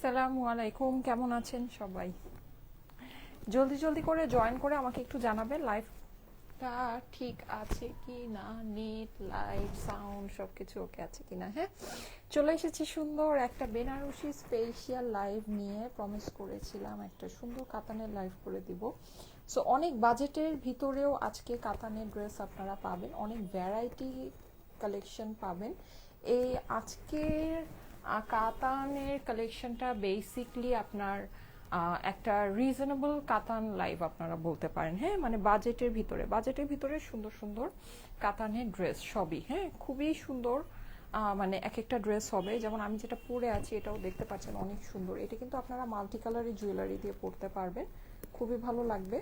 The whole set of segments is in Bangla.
আসসালামু আলাইকুম, কেমন আছেন সবাই? জলদি জলদি করে জয়েন করে আমাকে একটু জানাবেন লাইভটা ঠিক আছে কি না, নেট লাইট সাউন্ড সবকিছু ওকে আছে কিনা। হ্যাঁ, চলে এসেছি সুন্দর একটা বেনারসি স্পেশাল লাইভ নিয়ে। প্রমিস করেছিলাম একটা সুন্দর কাতানের লাইভ করে দিব। সো অনেক বাজেটের ভিতরেও আজকে কাতানের ড্রেস আপনারা পাবেন, অনেক ভ্যারাইটি কালেকশন পাবেন। এই আজকের কাতানের কালেকশনটা বেসিকলি আপনার একটা রিজনেবল কাতান লাইভ আপনারা বলতে পারেন। হ্যাঁ, মানে বাজেটের ভিতরে সুন্দর সুন্দর কাতানের ড্রেস সবই, হ্যাঁ খুবই সুন্দর। মানে এক একটা ড্রেস হবে, যেমন আমি যেটা পরে আছি এটাও দেখতে পাচ্ছেন অনেক সুন্দর। এটা কিন্তু আপনারা মাল্টি কালারের জুয়েলারি দিয়ে পরতে পারবেন, খুবই ভালো লাগবে।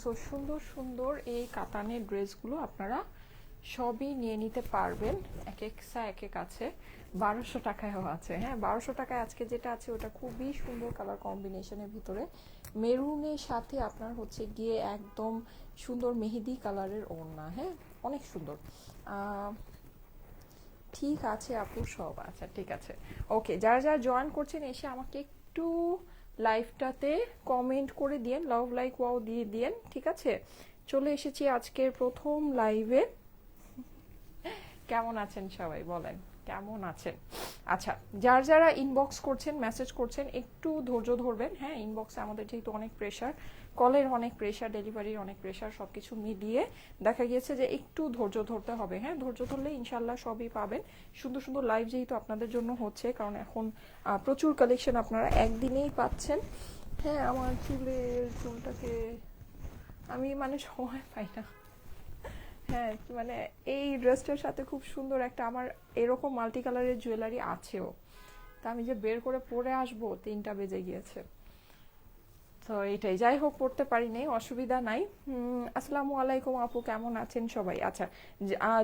সো সুন্দর সুন্দর এই কাতানের ড্রেসগুলো আপনারা সবই নিয়ে নিতে পারবেন। এক এক আছে 1200 টাকায়ও আছে। হ্যাঁ, 1200 টাকায় আজকে যেটা আছে ওটা খুবই সুন্দর কালার কম্বিনেশনের ভিতরে, মেরুনের সাথে আপনার হচ্ছে গিয়ে একদম সুন্দর মেহেদি কালারের ওড়না। হ্যাঁ, অনেক সুন্দর। ঠিক আছে আপু, সব আচ্ছা ঠিক আছে। ওকে, যারা যারা জয়েন করছেন এসে আমাকে একটু লাইভটাতে কমেন্ট করে দিয়েন, লাভ লাইক ওয়াও দিয়ে দিয়েন। ঠিক আছে, চলে এসেছি আজকের প্রথম লাইভে। কেমন আছেন সবাই বলেন, কেমন আছেন? আচ্ছা, যারা যারা ইনবক্স করছেন মেসেজ করছেন একটু ধৈর্য ধরবেন। হ্যাঁ, ইনবক্সে আমাদের যেহেতু অনেক প্রেশার, কলের অনেক প্রেশার, ডেলিভারির অনেক প্রেশার, সব কিছু মিলিয়ে দেখা গিয়েছে যে একটু ধৈর্য ধরতে হবে। হ্যাঁ, ধৈর্য ধরলে ইনশাল্লাহ সবই পাবেন। সুন্দর সুন্দর লাইভ যেহেতু আপনাদের জন্য হচ্ছে, কারণ এখন প্রচুর কালেকশন আপনারা একদিনেই পাচ্ছেন। হ্যাঁ, আমার চুলটাকে আমি মানে সময় পাই না। হ্যাঁ, মানে এই ড্রেসটার সাথে খুব সুন্দর একটা আমার এরকম মাল্টি কালারের জুয়েলারি আছেও, তা আমি যে বের করে পরে আসবো 3টা বেজে গিয়েছে। তো এইটাই, যাই হোক পড়তে পারি নাই, অসুবিধা নাই। আসসালামু আলাইকুম আপু, কেমন আছেন সবাই? আচ্ছা,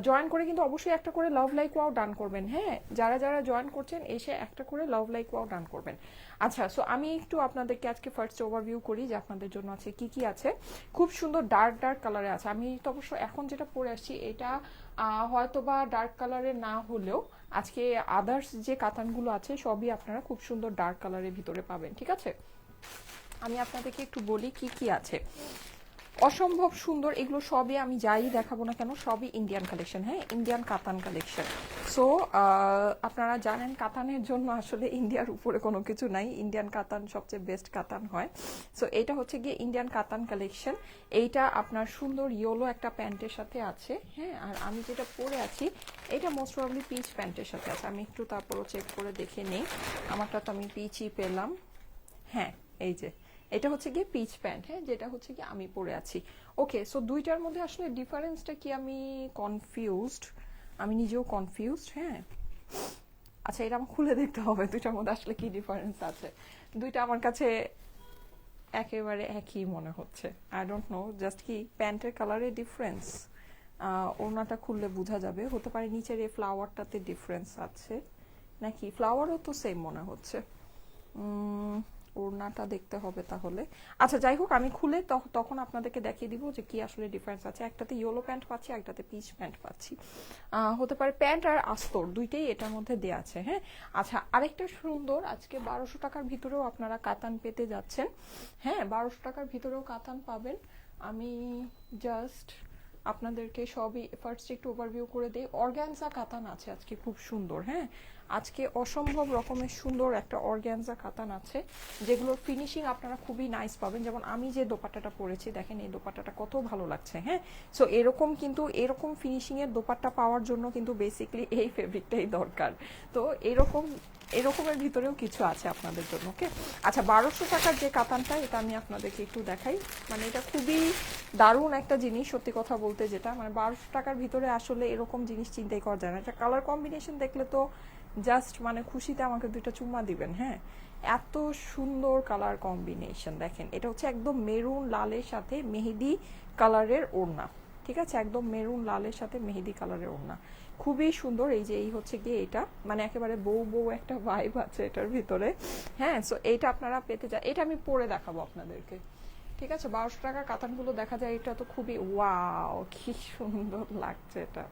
জয়েন করে কিন্তু অবশ্যই একটা করে লাভ লাইক ওয়াও ডান করবেন। হ্যাঁ, যারা যারা জয়েন করছেন এসে একটা করে লাভ লাইক ওয়াও ডান করবেন। আচ্ছা, সো আমি একটু আপনাদেরকে আজকে ফার্স্ট ওভারভিউ করি যে আপনাদের জন্য আছে কি কি আছে। খুব সুন্দর ডার্ক ডার্ক কালারে আছে। আমি তো অবশ্য এখন যেটা পরে আসছি এটা হয়তো বা ডার্ক কালারের না হলেও আজকে আদার্স যে কাতানগুলো আছে সবই আপনারা খুব সুন্দর ডার্ক কালারের ভিতরে পাবেন। ঠিক আছে, আমি আপনাদেরকে একটু বলি কি কি আছে। অসম্ভব সুন্দর এগুলো সবই, আমি যাই দেখাবো না কেন সবই ইন্ডিয়ান কালেকশন। হ্যাঁ, ইন্ডিয়ান কাতান কালেকশন। সো আপনারা জানেন কাতানের জন্য আসলে ইন্ডিয়ার উপরে কোনো কিছু নাই, ইন্ডিয়ান কাতান সবচেয়ে বেস্ট কাতান হয়। সো এটা হচ্ছে গিয়ে ইন্ডিয়ান কাতান কালেকশন। এইটা আপনার সুন্দর ইয়েলো একটা প্যান্টের সাথে আছে। হ্যাঁ, আর আমি যেটা পরে আছি এটা মোস্ট প্রবলি পিচ প্যান্টের সাথে আছে। আমি একটু তারপরও চেক করে দেখে নিই, আমারটা তো আমি পিচই পেলাম। হ্যাঁ, এই যে এটা হচ্ছে গিয়ে পিচ প্যান্ট। হ্যাঁ, যেটা হচ্ছে গিয়ে আমি পরে আছি। ওকে, সো দুইটার মধ্যে আসলে ডিফারেন্সটা কি আমি কনফিউজড, আমি নিজেও কনফিউজড। হ্যাঁ, আচ্ছা এটা আমার খুলে দেখতে হবে দুইটার মধ্যে আসলে কি ডিফারেন্স আছে। দুইটা আমার কাছে একেবারে একই মনে হচ্ছে। আই ডোন্ট নো, জাস্ট কি প্যান্টের কালারে ডিফারেন্স, ওড়নাটা খুললে বোঝা যাবে। হতে পারে নিচের এই ফ্লাওয়ারটাতে ডিফারেন্স আছে নাকি, ফ্লাওয়ারও তো সেম মনে হচ্ছে। ওড়নাটা দেখতে হবে তাহলে। আচ্ছা যাই হোক, আমি খুলে তখন আপনাদেরকে দেখিয়ে দিব যে কি আসলে ডিফারেন্স আছে। একটাতে ইয়েলো প্যান্ট পাচ্ছি, একটাতে পিচ প্যান্ট পাচ্ছি। হতে পারে প্যান্ট আর আস্তর দুইটাই এটার মধ্যে দেওয়া আছে। হ্যাঁ, আচ্ছা আরেকটা সুন্দর, আজকে 1200 টাকার ভিতরেও আপনারা কাতান পেতে যাচ্ছেন। হ্যাঁ, 1200 টাকার ভিতরেও কাতান পাবেন। আমি জাস্ট আপনাদেরকে সবই ফার্স্ট একটু ওভারভিউ করে দিই। অর্গ্যানজা কাতান আছে আজকে খুব সুন্দর। হ্যাঁ, আজকে অসম্ভব রকমের সুন্দর একটা অর্গ্যানজা কাতান আছে, যেগুলোর ফিনিশিং আপনারা খুবই নাইস পাবেন। যেমন আমি যে দোপাট্টাটা পরেছি দেখেন, এই দোপাট্টাটা কত ভালো লাগছে। হ্যাঁ, সো এরকম কিন্তু এরকম ফিনিশিংয়ের দোপাট্টা পাওয়ার জন্য কিন্তু বেসিকলি এই ফেব্রিকটাই দরকার। তো এরকমের ভিতরেও কিছু আছে আপনাদের জন্য। ওকে, আচ্ছা 1200 টাকার যে কাতানটা এটা আমি আপনাদেরকে একটু দেখাই। মানে এটা খুবই দারুণ একটা জিনিস, সত্যি কথা বলতে। যেটা মানে 1200 টাকার ভিতরে আসলে এরকম জিনিস চিন্তাই করা যায় না। এটা কালার কম্বিনেশন দেখলে তো জাস্ট মানে খুশিতে আমাকে দুইটা চুম্মা দিবেন। হ্যাঁ, এত সুন্দর কালার কম্বিনেশন দেখেন। এটা হচ্ছে একদম মেরুন লালের সাথে মেহেদি কালারের ওড়না। ঠিক আছে, একদম মেরুন লালের সাথে মেহেদি কালারের ওড়না, খুবই সুন্দর। এই যে এই হচ্ছে গিয়ে এটা মানে একেবারে বউ বউ একটা ভাইব আছে এটার ভিতরে। হ্যাঁ, সো এইটা আপনারা পেতে চান, এটা আমি পরে দেখাবো আপনাদেরকে। ঠিক আছে, 1200 টাকার কাতানগুলো দেখা যায়, এটা তো খুবই ওয়াও, কি সুন্দর লাগছে এটা।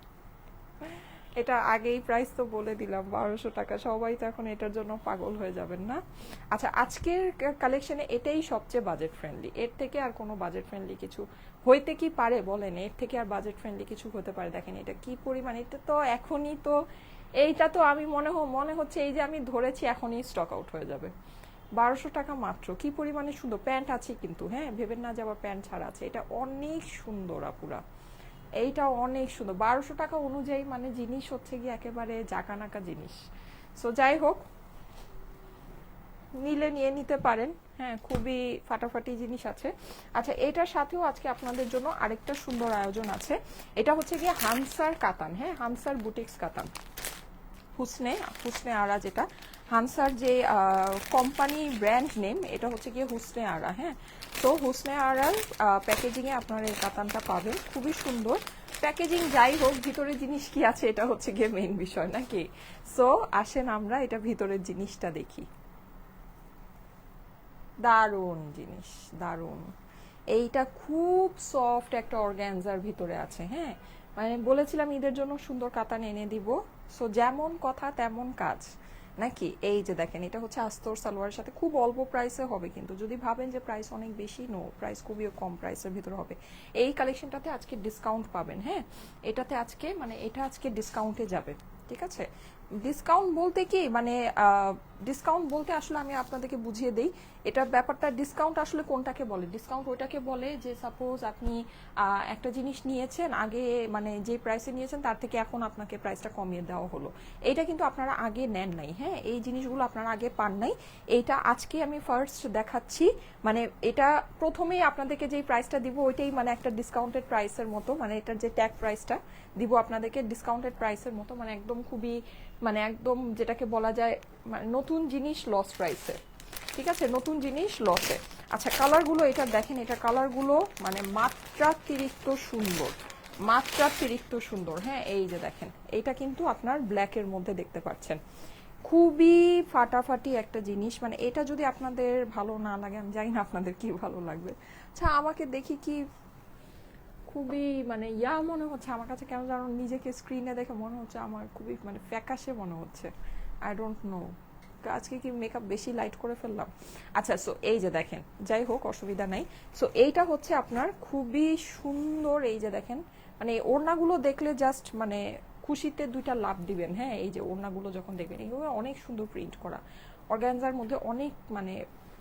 এটা আগেই প্রাইস তো বলে দিলাম 1200 টাকা, সবাই তো এখন এটার জন্য পাগল হয়ে যাবেন না? আচ্ছা, আজকের কালেকশনে এটাই সবচেয়ে বাজেট ফ্রেন্ডলি, এর থেকে আর কোনো বাজেট ফ্রেন্ডলি কিছু হইতে কি পারে বলেন? এর থেকে আর বাজেট ফ্রেন্ডলি কিছু হতে পারে? দেখেন এটা কি পরিমাণ, এটা তো এখনই তো, এইটা তো আমি মনে হচ্ছে এই যে আমি ধরেছি এখনই স্টক আউট হয়ে যাবে। 1200 টাকা মাত্র, কি পরিমাণে সুন্দর। প্যান্ট আছে কিন্তু, হ্যাঁ ভেবেন না যে আবার প্যান্ট ছাড়া আছে, এটা অনেক সুন্দর আপুরা, এইটা অনেক সুন্দর। 1200 টাকা অনুযায়ী মানে জিনিস হচ্ছে গিয়ে একেবারে জাকানাকা জিনিস। সো যাই হোক, নিলে নিয়ে নিতে পারেন, হ্যাঁ খুবই ফাটাফাটি জিনিস আছে। আচ্ছা, এটার সাথেও আজকে আপনাদের জন্য আরেকটা সুন্দর আয়োজন আছে। এটা হচ্ছে গিয়ে হানসার কাতান, হ্যাঁ হানসার বুটিক্স কাতান, হুসনে আরা, যেটা হানসার যে কোম্পানি ব্র্যান্ড নেম, এটা হচ্ছে গিয়ে হুসনে আরা। হ্যাঁ, তো হুসনে আরার প্যাকেজিংয়ে আপনারা এই কাতানটা পাবেন, খুবই সুন্দর প্যাকেজিং। যাই হোক, ভিতরের জিনিস কি আছে এটা হচ্ছে গিয়ে মেইন বিষয় নাকি? সো আসেন আমরা এটা ভিতরের জিনিসটা দেখি। দারুণ জিনিস, দারুণ। এইটা খুব সফট একটা অর্গানজার ভিতরে আছে, হ্যাঁ মানে বলেছিলাম ঈদের জন্য সুন্দর কাতান এনে দিব। সো যেমন কথা তেমন কাজ নাকি? এই যে দেখেন, এটা হচ্ছে আস্তর সালোয়ারের সাথে, খুব অল্প প্রাইসে হবে কিন্তু, যদি ভাবেন যে প্রাইস অনেক বেশি, নো, প্রাইস খুবই কম প্রাইসের ভিতরে হবে। এই কালেকশনটাতে আজকে ডিসকাউন্ট পাবেন, হ্যাঁ এটাতে আজকে মানে এটা আজকে ডিসকাউন্টে যাবে, ঠিক আছে? ডিসকাউন্ট বলতে কি মানে ডিসকাউন্ট বলতে আসলে আমি আপনাদেরকে বুঝিয়ে দেই এটা ব্যাপারটা। ডিসকাউন্ট আসলে কোনটাকে বলে? ডিসকাউন্ট ওইটাকে বলে যে সাপোজ আপনি একটা জিনিস নিয়েছেন আগে, মানে যে প্রাইসে নিয়েছেন তার থেকে এখন আপনাকে প্রাইসটা কমিয়ে দেওয়া হলো। এইটা কিন্তু আপনারা আগে নেন নাই, হ্যাঁ এই জিনিসগুলো আপনারা আগে পান নাই। এইটা আজকে আমি ফার্স্ট দেখাচ্ছি, মানে এটা প্রথমেই আপনাদেরকে যেই প্রাইসটা দিব ওইটাই মানে একটা ডিসকাউন্টেড প্রাইসের মতো, মানে এটার যে ট্যাগ প্রাইসটা দিব আপনাদেরকে ডিসকাউন্টেড প্রাইসের মতো, মানে একদম খুবই মানে একদম যেটাকে বলা যায় মানে নতুন জিনিস লস প্রাইসে, ঠিক আছে? নতুন জিনিস লসে। আচ্ছা, কালারগুলো এটা দেখেন, এটা কালারগুলো মানে মাত্রাতিরিক্ত সুন্দর, মাত্রাতিরিক্ত সুন্দর। হ্যাঁ এই যে দেখেন, এইটা কিন্তু আপনার ব্ল্যাকের মধ্যে দেখতে পাচ্ছেন, খুবই ফাটাফাটি একটা জিনিস। মানে এটা যদি আপনাদের ভালো না লাগে, আমি জানি না আপনাদের কি ভালো লাগবে। আচ্ছা, আমাকে দেখি কি খুবই মানে মনে হচ্ছে আমার কাছে, কেন জানো নিজেকে স্ক্রিনে দেখে মনে হচ্ছে আমার খুবই মানে ফ্যাকাশে মনে হচ্ছে, আই ডোন্ট নো আজকে কি মেকআপ বেশি লাইট করে ফেললাম। আচ্ছা, সো এই যে দেখেন, যাই হোক অসুবিধা নাই। সো এইটা হচ্ছে আপনার খুবই সুন্দর, এই যে দেখেন মানে ওড়নাগুলো দেখলে জাস্ট মানে খুশিতে দুইটা লাভ দিবেন। হ্যাঁ এই যে ওড়নাগুলো যখন দেখবেন, এগুলো অনেক সুন্দর প্রিন্ট করা, অর্গানজার মধ্যে অনেক মানে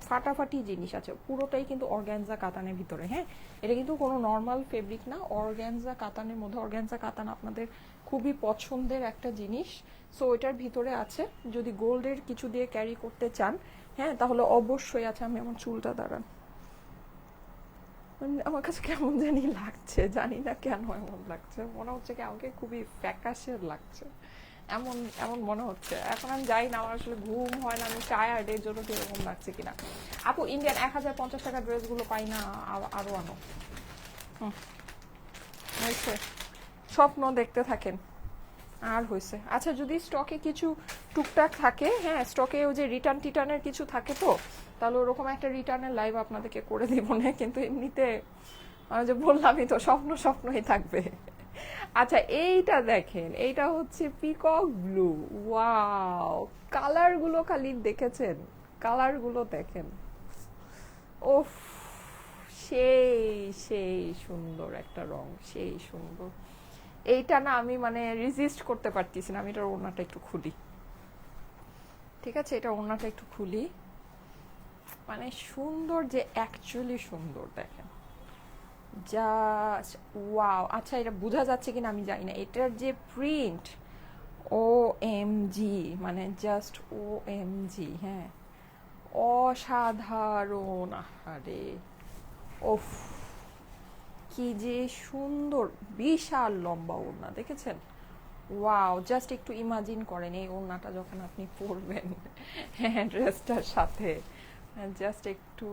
ফাটাফাটি জিনিস আছে, পুরোটাই কিন্তু অর্গানজা কাতানের ভিতরে। হ্যাঁ এটা কিন্তু কোনো নর্মাল ফেব্রিক না, অর্গানজা কাতানের মধ্যে। অর্গানজা কাতান আপনাদের খুবই পছন্দের একটা জিনিস। সো এটার ভিতরে আছে, যদি গোল্ডের কিছু দিয়ে ক্যারি করতে চান হ্যাঁ তাহলে অবশ্যই আছে। আমি আমার চুলটা দাঁড়ান, আমার কাছে কেমন জানি লাগছে, জানি না কেন এমন লাগছে, মনে হচ্ছে কি আমাকে খুবই ফ্যাকাশের লাগছে, এমন এমন মনে হচ্ছে। এখন আমি যাই না, আমার আসলে ঘুম হয় না, আমি টায়ার্ড, এর জন্য কিরকম লাগছে কিনা। আপু ইন্ডিয়ান 1050 টাকা ড্রেসগুলো পাই না, আরো আনো। হয়েছে, স্বপ্ন দেখতে থাকেন আর হয়েছে। আচ্ছা, যদি স্টকে কিছু টুকটাক থাকে, হ্যাঁ স্টকে ওই যে রিটার্ন টিটার্নের কিছু থাকে তো, তাহলে ওরকম একটা রিটার্নের লাইভ আপনাদেরকে করে দিব না, কিন্তু এমনিতে আমি যে বললামই তো, স্বপ্নই থাকবে। আচ্ছা, এইটা দেখেন, এইটা হচ্ছে পিকক ব্লু, ওয়াও, কালারগুলো খালি দেখেছেন, কালারগুলো দেখেন, ওফ, সেই সেই সুন্দর একটা রং, সেই সুন্দর। এইটা না আমি মানে রেজিস্ট করতে পারতেছি না, আমি এটার ওড়নাটা একটু খুলি, ঠিক আছে? এটা ওড়নাটা একটু খুলি, মানে সুন্দর যে অ্যাকচুয়ালি সুন্দর, দেখেন জাস্ট ওয়াও। আচ্ছা, এটা বোঝা যাচ্ছে কিনা আমি জানি না, এটার যে প্রিন্ট, ও এম জি, মানে জাস্ট ও এম জি, হ্যাঁ অসাধারণ। আরে ওফ, কি যে সুন্দর, বিশাল লম্বা ওড়না, দেখেছেন? ওয়াও, জাস্ট একটু ইমাজিন করেন এই ওড়নাটা যখন আপনি পরবেন হ্যাঁ ড্রেসটার সাথে, জাস্ট একটু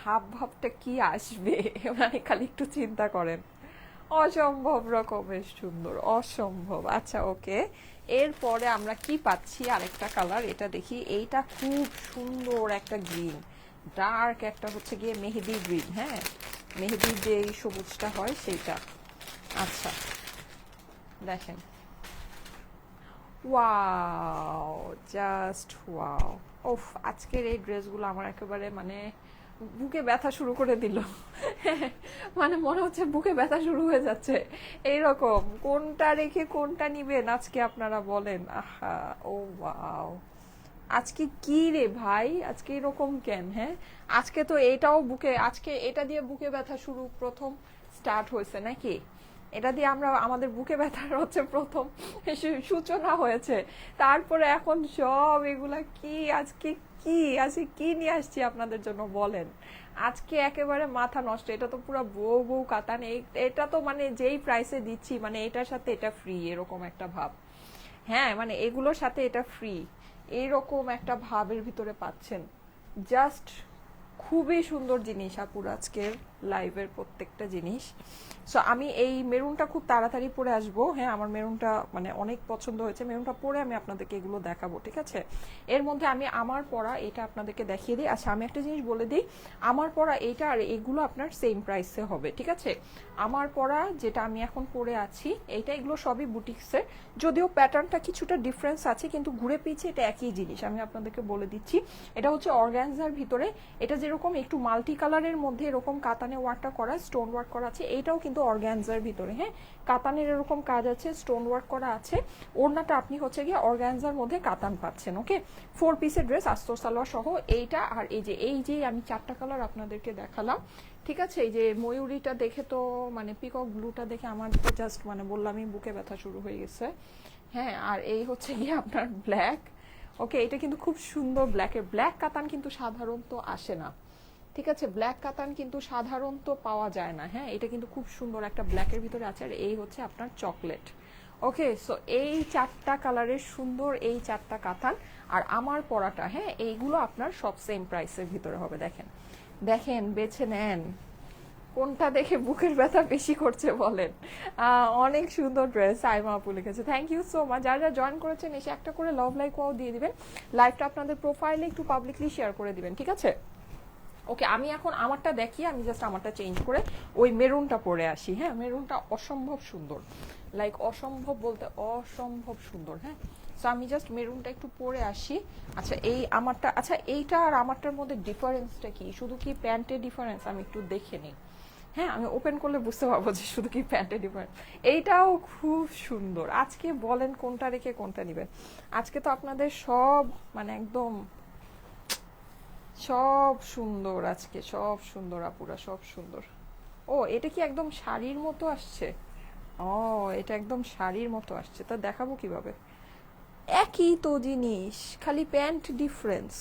হাব ভাবটা কি আসবে মানে খালি একটু চিন্তা করেন, অসম্ভব রকমের সুন্দর, অসম্ভব। আচ্ছা ওকে, এরপরে আমরা কি পাচ্ছি, আরেকটা কালার, এটা দেখি। এইটা খুব সুন্দর একটা গ্রিন, ডার্ক একটা হচ্ছে গিয়ে মেহেদি গ্রিন, হ্যাঁ মেহেদির যে সবুজটা হয় সেইটা। আচ্ছা দেখেন, ওয়াও, জাস্ট ওয়াও। ওফ, আজকের এই ড্রেসগুলো আমার একেবারে মানে বুকে ব্যথা শুরু করে দিল। মানে মনে হচ্ছে বুকে ব্যথা শুরু হয়ে যাচ্ছে এইরকম। কোনটা রেখে কোনটা নিবেন আজকে আপনারা বলেন? আহা, ও ওয়াও, আজকে কি রে ভাই, আজকে এরকম কেন? হ্যাঁ, আজকে তো এটাও বুকে, আজকে এটা দিয়ে বুকে ব্যথা শুরু প্রথম স্টার্ট হয়েছে নাকি? এটা দিয়ে আমরা আমাদের বুকে ব্যথার হচ্ছে প্রথম সূচনা হয়েছে। তারপরে এখন সব এগুলা কি আজকে, কি আজকে কি নিয়ে আসছি আপনাদের জন্য বলেন? আজকে একেবারে মাথা নষ্ট। এটা তো পুরো বউ বউ কাতান। এটা তো মানে যেই প্রাইসে দিচ্ছি, মানে এটার সাথে এটা ফ্রি, এরকম একটা ভাব। হ্যাঁ, মানে এগুলোর সাথে এটা ফ্রি, এইরকম একটা ভাবের ভিতরে পাচ্ছেন। জাস্ট খুবই সুন্দর জিনিস আপুর আজকের লাইভের প্রত্যেকটা জিনিস। সো আমি এই মেরুনটা খুব তাড়াতাড়ি পরে আসবো। হ্যাঁ, আমার মেরুনটা মানে অনেক পছন্দ হয়েছে। মেরুনটা পরে আমি আপনাদেরকে এগুলো দেখাবো, ঠিক আছে? এর মধ্যে আমি আমার পরা এটা আপনাদেরকে দেখিয়ে দিই। আচ্ছা, আমি একটা জিনিস বলে দিই, আমার পরা এইটা আর এগুলো আপনার সেম প্রাইসে হবে, ঠিক আছে? আমার পরা যেটা আমি এখন পরে আছি এইটা, এগুলো সবই বুটিক্সের, যদিও প্যাটার্নটা কিছুটা ডিফারেন্স আছে, কিন্তু ঘুরে পিছে এটা একই জিনিস। আমি আপনাদেরকে বলে দিচ্ছি, এটা হচ্ছে অর্গানজার ভিতরে। এটা যেরকম একটু মাল্টি কালারের মধ্যে এরকম কাতানে ওয়ার্কটা করা, স্টোন ওয়ার্ক করা আছে, এইটাও কিন্তু অর্গানজার ভিতরে। হ্যাঁ, কাতানের এরকম কাজ আছে, স্টোন ওয়ার্ক করা আছে। ওড়নাটা আপনি হচ্ছে গিয়ে অর্গানজার মধ্যে কাতান পাচ্ছেন। ওকে, 4 পিসের ড্রেস, আস্তর সালোয়ার সহ এইটা। আর এই যে আমি 4টা কালার আপনাদেরকে দেখালাম, ঠিক আছে? এই যে ময়ূরীটা দেখে তো মানে পিকক ব্লুটা দেখে আমার তো জাস্ট মানে বললামই বুকে ব্যথা শুরু হয়ে গেছে। হ্যাঁ, আর এই হচ্ছে গিয়ে আপনার ব্ল্যাক। ওকে, এটা কিন্তু খুব সুন্দর ব্ল্যাকের। ব্ল্যাক কাতান কিন্তু সাধারণত আসে না, ঠিক আছে? ব্ল্যাক কাতান কিন্তু সাধারণত পাওয়া যায় না। হ্যাঁ, এটা কিন্তু খুব সুন্দর একটা ব্ল্যাকের ভিতরে আছে। আর এই হচ্ছে আপনার চকলেট। ওকে, সো এই 4টা কালারের সুন্দর এই 4টা কাতান। আর আমার পরাটা, হ্যাঁ, এইগুলো আপনার সব সেম প্রাইসের ভিতরে হবে। দেখেন দেখেন, বেছে নেন কোনটা দেখে বুকের ব্যথা বেশি করছে বলেন। অনেক সুন্দর ড্রেস সাইমা আপু লিখেছে, থ্যাংক ইউ সো মাচ। যারা যারা জয়েন করেছেন এসে একটা করে লাভ লাইক ওয়াও দিয়ে দিবেন। লাইভটা আপনাদের প্রোফাইলে একটু পাবলিকলি শেয়ার করে দিবেন, ঠিক আছে? ওকে, আমি এখন আমারটা দেখি, আমি জাস্ট আমারটা চেঞ্জ করে ওই মেরুনটা পরে আসি। হ্যাঁ, মেরুনটা অসম্ভব সুন্দর, লাইক অসম্ভব বলতে অসম্ভব সুন্দর। হ্যাঁ, সো আমি জাস্ট মেরুনটা একটু পরে আসি। আচ্ছা, এই আমারটা, আচ্ছা এইটা আর আমারটার মধ্যে ডিফারেন্সটা কি? শুধু কি প্যান্টের ডিফারেন্স? আমি একটু দেখে নিই। হ্যাঁ, আমি ওপেন করলে বুঝতে পারবো যে শুধু কি প্যান্টের ডিফারেন্স। এইটাও খুব সুন্দর। আজকে বলেন কোনটা রেখে কোনটা নিবেন? আজকে তো আপনাদের সব মানে একদম সব সুন্দর, আজকে সব সুন্দর আপুরা, সব সুন্দর। ও, এটা কি একদম শাড়ির মতো আসছে? ও, এটা একদম শাড়ির মতো আসছে, তা দেখাবো কিভাবে? একই তো জিনিস, খালি প্যান্ট ডিফারেন্স।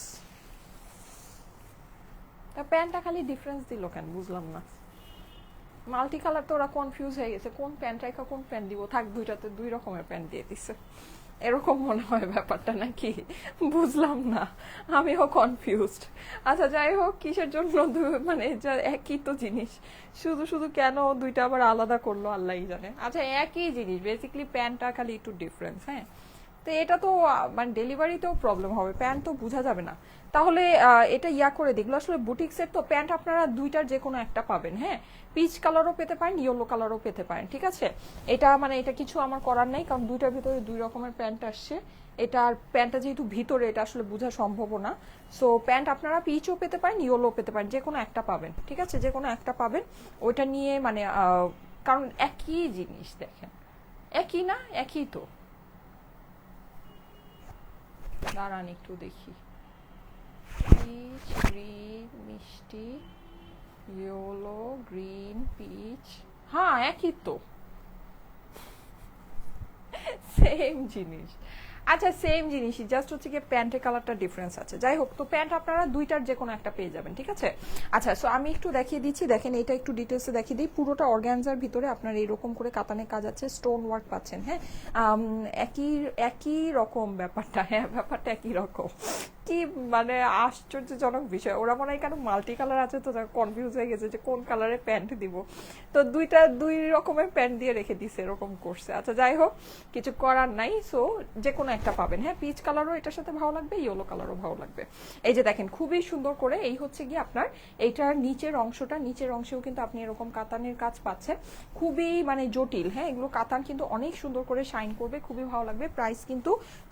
তা প্যান্টটা খালি ডিফারেন্স দিল কেন বুঝলাম না। মাল্টি কালার তো ওরা কনফিউজ হয়ে গেছে, কোন প্যান্ট রেখা কোন প্যান্ট দিব। থাক, দুইটাতে দুই রকমের প্যান্ট দিয়ে দিচ্ছে, এরকম মনে হয় ব্যাপারটা নাকি? বুঝলাম না, আমিও কনফিউজড। আচ্ছা, যাই হোক, কিসের জন্য মানে একই তো জিনিস, শুধু শুধু কেন দুইটা আবার আলাদা করলো আল্লাহই জানে। আচ্ছা, একই জিনিস বেসিক্যালি, প্যান্টটা খালি একটু ডিফারেন্স। হ্যাঁ, তো এটা তো মানে ডেলিভারিতেও প্রবলেম হবে, প্যান্ট তো বোঝা যাবে না। তাহলে এটা ইয়া করে দেখলো, আসলে বুটিক্সের তো প্যান্ট আপনারা দুইটার যে কোনো একটা পাবেন। হ্যাঁ, পিচ কালারও পেতে পারেন, ইয়েলো কালারও পেতে পারেন, ঠিক আছে? এটা মানে এটা কিছু আমার করার নেই, কারণ দুইটার ভিতরে দুই রকমের প্যান্ট আসছে। এটা আর প্যান্টটা যেহেতু ভিতরে, এটা আসলে বোঝা সম্ভব না। সো প্যান্ট আপনারা পিচও পেতে পারেন, ইয়েলো পেতে পারেন, যে কোনো একটা পাবেন, ঠিক আছে? যে কোনো একটা পাবেন। ওইটা নিয়ে মানে কারণ একই জিনিস, দেখেন একই না, একই তো। দাঁড়ান একটু দেখি, পিচ গ্রিন মিষ্টি, ইয়েলো গ্রিন পিচ, হ্যাঁ একই তো, সেম জিনিস। আচ্ছা, সেম জিনিসই, জাস্ট হচ্ছে কি প্যান্টের কালারটা ডিফারেন্স আছে। যাই হোক, তো প্যান্ট আপনারা দুইটার যে কোনো একটা পেয়ে যাবেন, ঠিক আছে? আচ্ছা, সো আমি একটু দেখিয়ে দিচ্ছি, দেখেন এটা একটু ডিটেলসে দেখিয়ে দিই। পুরোটা অর্গানজার ভিতরে আপনার এইরকম করে কাতানের কাজ আছে, স্টোন ওয়ার্ক পাচ্ছেন। হ্যাঁ, একই একই রকম ব্যাপারটা, হ্যাঁ ব্যাপারটা একই রকম, কি মানে আশ্চর্যজনক বিষয়, ওরা মনে হয় কেন মাল্টি কালার আছে তো কনফিউজ হয়ে গেছে যে কোন কালারের প্যান্ট দিব, তো দুই রকমের প্যান্ট দিয়ে রেখে দিছে, এরকম করছে। আচ্ছা যাই হোক, কিছু করার নাই। সো যে কোনো একটা পাবেন। হ্যাঁ, পিচ কালারও এটার সাথে ভালো লাগবে, ইয়েলো কালারও ভালো লাগবে। এই যে দেখেন খুবই সুন্দর করে, এই হচ্ছে গিয়ে আপনার এইটার নিচের অংশটা, নিচের অংশেও কিন্তু আপনি এরকম কাতানের কাজ পাচ্ছেন, খুবই মানে জটিল। হ্যাঁ, এগুলো কাতান কিন্তু অনেক সুন্দর করে শাইন করবে, খুবই ভালো লাগবে। প্রাইস কিন্তু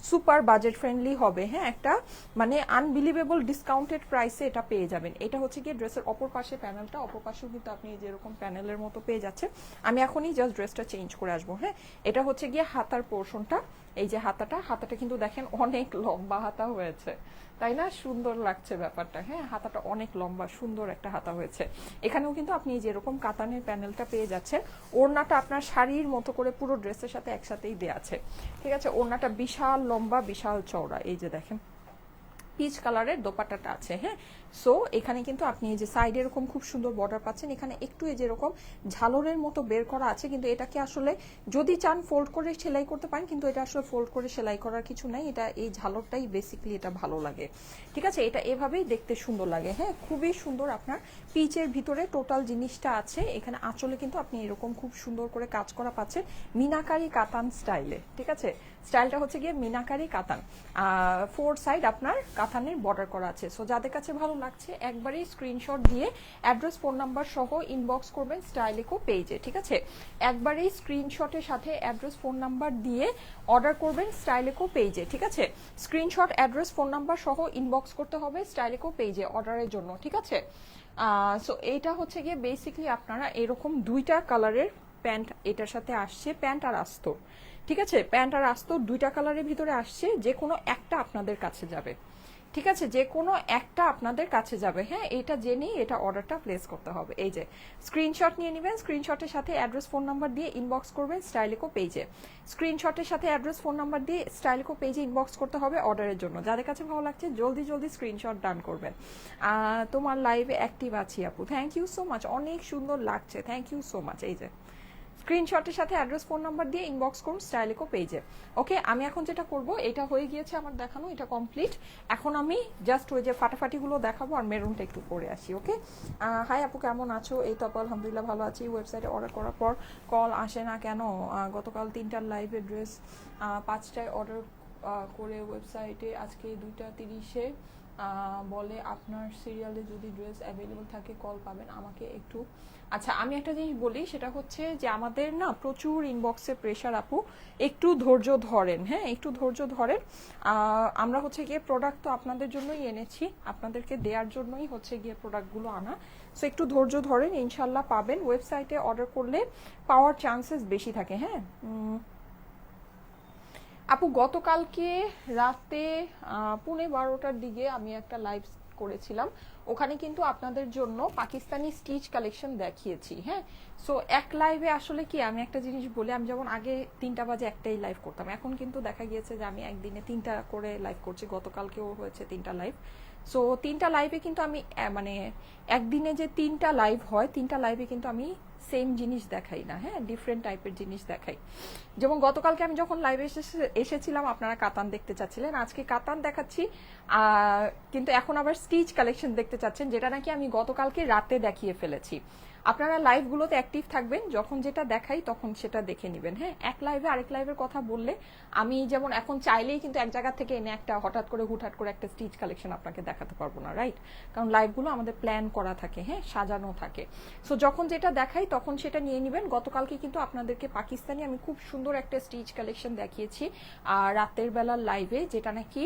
সুপার বাজেট ফ্রেন্ডলি হবে। হ্যাঁ, একটা মানে আনবিলিভেবল ডিসকাউন্টেড প্রাইসে এটা পেয়ে যাবেন। এটা হচ্ছে গিয়ে ড্রেসের অপর পাশে প্যানেলটা, অপর পাশেও কিন্তু আপনি যেরকম প্যানেলের মতো পেয়ে যাচ্ছেন। আমি এখনই জাস্ট ড্রেসটা চেঞ্জ করে আসবো। হ্যাঁ, এটা হচ্ছে গিয়ে হাতার পোর্শনটা, এই যে হাতাটা কিন্তু দেখেন অনেক লম্বা হাতা হয়েছে, তাই না? সুন্দর লাগছে ব্যাপারটা। হ্যাঁ, হাতাটা অনেক লম্বা, সুন্দর একটা হাতা হয়েছে। এখানেও কিন্তু আপনি যেরকম কাতানের প্যানেলটা পেয়ে যাচ্ছেন, ওড়নাটা আপনার শাড়ির মতো করে পুরো ড্রেসের সাথে একসাথেই দেয়া আছে, ঠিক আছে? ওড়নাটা বিশাল লম্বা, বিশাল চওড়া। এই যে দেখেন পিচ কালারের দোপাট্টাটা আছে। হ্যাঁ, সো এখানে কিন্তু আপনি এই যে সাইডে এরকম খুব সুন্দর বর্ডার পাচ্ছেন, এখানে একটু এই যেরকম ঝালরের মতো বের করা আছে, কিন্তু এটাকে আসলে যদি চান ফোল্ড করে সেলাই করতে পারেন, কিন্তু এটা আসলে ফোল্ড করে সেলাই করার কিছু নাই, এটা এই ঝালরটাই বেসিক্যালি এটা ভালো লাগে, ঠিক আছে? এটা এভাবেই দেখতে সুন্দর লাগে। হ্যাঁ, খুবই সুন্দর আপনার পিচের ভিতরে টোটাল জিনিসটা আছে। এখানে আঁচলে কিন্তু আপনি এরকম খুব সুন্দর করে কাজ করা পাচ্ছেন মিনাকারি কাতান স্টাইলে, ঠিক আছে? স্টাইলটা হচ্ছে গিয়ে মিনাকারি কাতান, 4 সাইড আপনার কাতানের বর্ডার করা আছে। সো যাদের কাছে ভালো লাগছে একবারই স্ক্রিনশট দিয়ে অ্যাড্রেস ফোন নাম্বার সহ ইনবক্স করবেন স্টাইলিকো পেজে, ঠিক আছে? একবারই স্ক্রিনশটের সাথে অ্যাড্রেস ফোন নাম্বার দিয়ে অর্ডার করবেন স্টাইলিকো পেজে, ঠিক আছে? স্ক্রিনশট অ্যাড্রেস ফোন নাম্বার সহ ইনবক্স করতে হবে স্টাইলিকো পেজে অর্ডারের জন্য, ঠিক আছে? সো এইটা হচ্ছে গিয়ে বেসিক্যালি আপনারা এরকম দুইটা কালারের প্যান্ট এটার সাথে আসছে, প্যান্ট আর আস্তর, ঠিক আছে? প্যান্ট আর আস্তর দুইটা কালারের ভিতরে আসছে, যে কোনো একটা আপনাদের কাছে যাবে, ঠিক আছে? যে কোনো একটা আপনাদের কাছে যাবে। হ্যাঁ, এটা জেনেই এটা অর্ডারটা প্লেস করতে হবে। এই যে স্ক্রিনশট নিয়ে নেবেন, স্ক্রিনশটের সাথে অ্যাড্রেস ফোন নাম্বার দিয়ে ইনবক্স করবেন স্টাইলিকো পেজে, স্ক্রিনশটের সাথে অ্যাড্রেস ফোন নাম্বার দিয়ে স্টাইলিকো পেজে ইনবক্স করতে হবে অর্ডারের জন্য। যাদের কাছে ভালো লাগছে জলদি জলদি স্ক্রিনশট ডান করবেন। তোমার লাইভে অ্যাক্টিভ আছি আপু, থ্যাংক ইউ সো মাচ, অনেক সুন্দর লাগছে, থ্যাংক ইউ সো মাচ। এই যে স্ক্রিনশটের সাথে অ্যাড্রেস ফোন নাম্বার দিয়ে ইনবক্স করুন স্টাইলিকো পেজে। ওকে, আমি এখন যেটা করব, এটা হয়ে গিয়েছে আমার দেখানো, এটা কমপ্লিট। এখন আমি জাস্ট ওই যে ফাটাফাটিগুলো দেখাবো আর মেরুনটা একটু পরে আসি। ওকে, হাই আপু কেমন আছো? এই তো আপু আলহামদুলিল্লাহ ভালো আছি। ওয়েবসাইটে অর্ডার করার পর কল আসে না কেন? গতকাল 3টার লাইভে ড্রেস 5টায় অর্ডার করে ওয়েবসাইটে আজকে 2:30-এ বলে আপনার সিরিয়ালে যদি ড্রেস অ্যাভেলেবল থাকে কল পাবেন, আমাকে একটু। আচ্ছা, আমি একটা জিনিস বলি, সেটা হচ্ছে যে আমাদের না প্রচুর ইনবক্সে প্রেশার আপু, একটু ধৈর্য ধরেন। হ্যাঁ, একটু ধৈর্য ধরেন। আমরা হচ্ছে গিয়ে প্রোডাক্ট তো আপনাদের জন্যই এনেছি, আপনাদেরকে দেওয়ার জন্যই হচ্ছে গিয়ে প্রোডাক্টগুলো আনা। সো একটু ধৈর্য ধরেন, ইনশাল্লাহ পাবেন। ওয়েবসাইটে অর্ডার করলে পাওয়ার চান্সেস বেশি থাকে। হ্যাঁ আপু, গতকালকে রাতে 12:15টার দিকে আমি একটা লাইভ করেছিলাম, ওখানে কিন্তু আপনাদের জন্য পাকিস্তানি স্টিচ কালেকশন দেখিয়েছি। হ্যাঁ, সো এক লাইভে আসলে কি, আমি একটা জিনিস বলি, আমি যেমন আগে 3টা বাজে একটাই লাইভ করতাম, এখন কিন্তু দেখা গিয়েছে যে আমি একদিনে 3টা করে লাইভ করছি। গতকালকেও হয়েছে 3টা লাইভ। সো 3টা লাইভে কিন্তু আমি মানে একদিনে যে 3টা লাইভ হয়, 3টা লাইভে কিন্তু আমি সেম জিনিস দেখাই না। হ্যাঁ, ডিফারেন্ট টাইপের জিনিস দেখাই। যেমন গতকালকে আমি যখন লাইভে এসেছিলাম আপনারা কাতান দেখতে চাচ্ছিলেন, আজকে কাতান দেখাচ্ছি, কিন্তু এখন আবার স্টিচ কালেকশন দেখতে চাচ্ছেন, যেটা নাকি আমি গতকালকে রাতে দেখিয়ে ফেলেছি। আপনারা লাইভগুলোতে অ্যাক্টিভ থাকবেন, যখন যেটা দেখাই তখন সেটা দেখে নেবেন। হ্যাঁ, এক লাইভে আরেক লাইভের কথা বললে আমি যেমন এখন চাইলেই কিন্তু এক জায়গা থেকে এনে একটা হঠাৎ করে হুটহাট করে একটা স্টিচ কালেকশন আপনাকে দেখাতে পারবো না, রাইট? কারণ লাইভগুলো আমাদের প্ল্যান করা থাকে, হ্যাঁ, সাজানো থাকে। সো যখন যেটা দেখাই তখন সেটা নিয়ে নেবেন। গতকালকে কিন্তু আপনাদেরকে পাকিস্তানি আমি খুব সুন্দর একটা স্টিচ কালেকশন দেখিয়েছি রাতের বেলার লাইভে, যেটা নাকি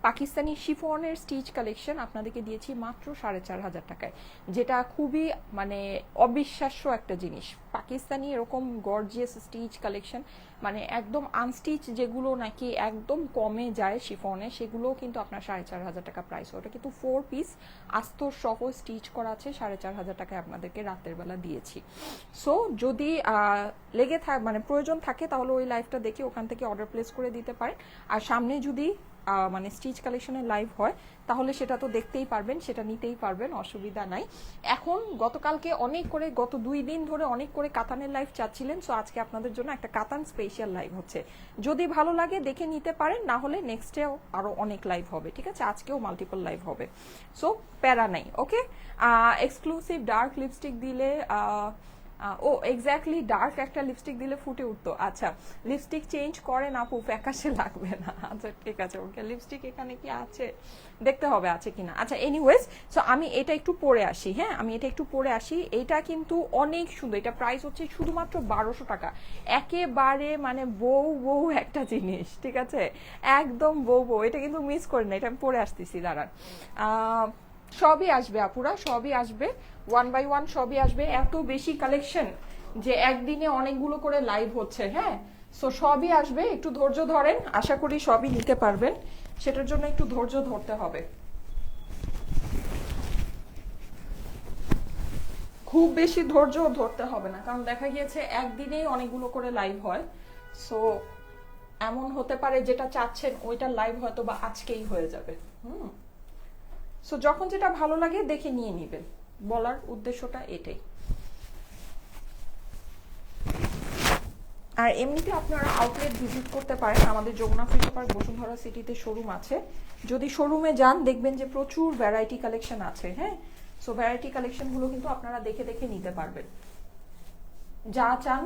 পাকিস্তানি শিফনের স্টিচ কালেকশন আপনাদেরকে দিয়েছি মাত্র 4,500 টাকায়, যেটা খুবই মানে অবিশ্বাস্য একটা জিনিস। পাকিস্তানি এরকম গর্জিয়াস স্টিচ কালেকশন, মানে একদম আনস্টিচ যেগুলো নাকি একদম কমে যায় শিফনে, সেগুলো কিন্তু আপনার 4,500 টাকা প্রাইস। ওটা কিন্তু 4 পিস আস্তর সহ স্টিচ করা আছে, 4,500 টাকায় আপনাদেরকে রাতের বেলা দিয়েছি। সো যদি মানে প্রয়োজন থাকে তাহলে ওই লাইভটা দেখে ওখান থেকে অর্ডার প্লেস করে দিতে পারেন। আর সামনে যদি মানে স্টিচ কালেকশনের লাইভ হয় তাহলে সেটা তো দেখতেই পারবেন, সেটা নিতেই পারবেন, অসুবিধা নাই। এখন গতকালকে অনেক করে, গত 2 দিন ধরে অনেক করে কাতানের লাইভ চাচ্ছিলেন, সো আজকে আপনাদের জন্য একটা কাতান স্পেশাল লাইভ হচ্ছে। যদি ভালো লাগে দেখে নিতে পারেন, না হলে নেক্সটেও আরো অনেক লাইভ হবে, ঠিক আছে? আজকেও মাল্টিপল লাইভ হবে, সো প্যারা নাই। ওকে, এক্সক্লুসিভ ডার্ক লিপস্টিক দিলে ও এক্স্যাক্টলি ডার্ক একটা লিপস্টিক দিলে ফুটে উঠতো। আচ্ছা, লিপস্টিক চেঞ্জ করেন আপু, ফ্যাকাশে লাগবে না। আচ্ছা ঠিক আছে, ওকে। লিপস্টিক এখানে কি আছে দেখতে হবে আছে কিনা। আচ্ছা এনিওয়েজ, সো আমি এটা একটু পরে আসি। হ্যাঁ, আমি এটা একটু পরে আসি। এটা কিন্তু অনেক সুন্দর, এটা প্রাইস হচ্ছে শুধুমাত্র 1200 টাকা। একেবারে মানে বউ বউ একটা জিনিস, ঠিক আছে? একদম বউ বউ, এটা কিন্তু মিস করেন না। এটা আমি পরে আসতেছি, দাঁড়ান। সবই আসবে আপুরা, সবই আসবে, 1 বাই 1 সবই আসবে। এত বেশি কালেকশন যে একদিনে অনেকগুলো করে লাইভ হচ্ছে। হ্যাঁ, সো সবই আসবে, একটু ধৈর্য ধরেন, আশা করি সবই নিতে পারবেন। সেটার জন্য একটু ধৈর্য ধরতে হবে, খুব বেশি ধৈর্য ধরতে হবে না, কারণ দেখা গিয়েছে একদিনেই অনেকগুলো করে লাইভ হয়। সো এমন হতে পারে যেটা চাচ্ছেন ওইটা লাইভ হয়তো বা আজকেই হয়ে যাবে। সো যখন যেটা ভালো লাগে দেখে নিয়ে নিবেন, বলার উদ্দেশ্যটা এটাই। আর এমনিতে আপনারা আউটলেট ভিজিট করতে পারেন, আমাদের যমুনা ফিউচার পার্ক বসুন্ধরা সিটিতে শোরুম আছে। যদি শোরুমে যান দেখবেন যে প্রচুর ভ্যারাইটি কালেকশন আছে। হ্যাঁ, সো ভ্যারাইটি কালেকশনগুলো কিন্তু আপনারা দেখে দেখে নিতে পারবেন। যা চান,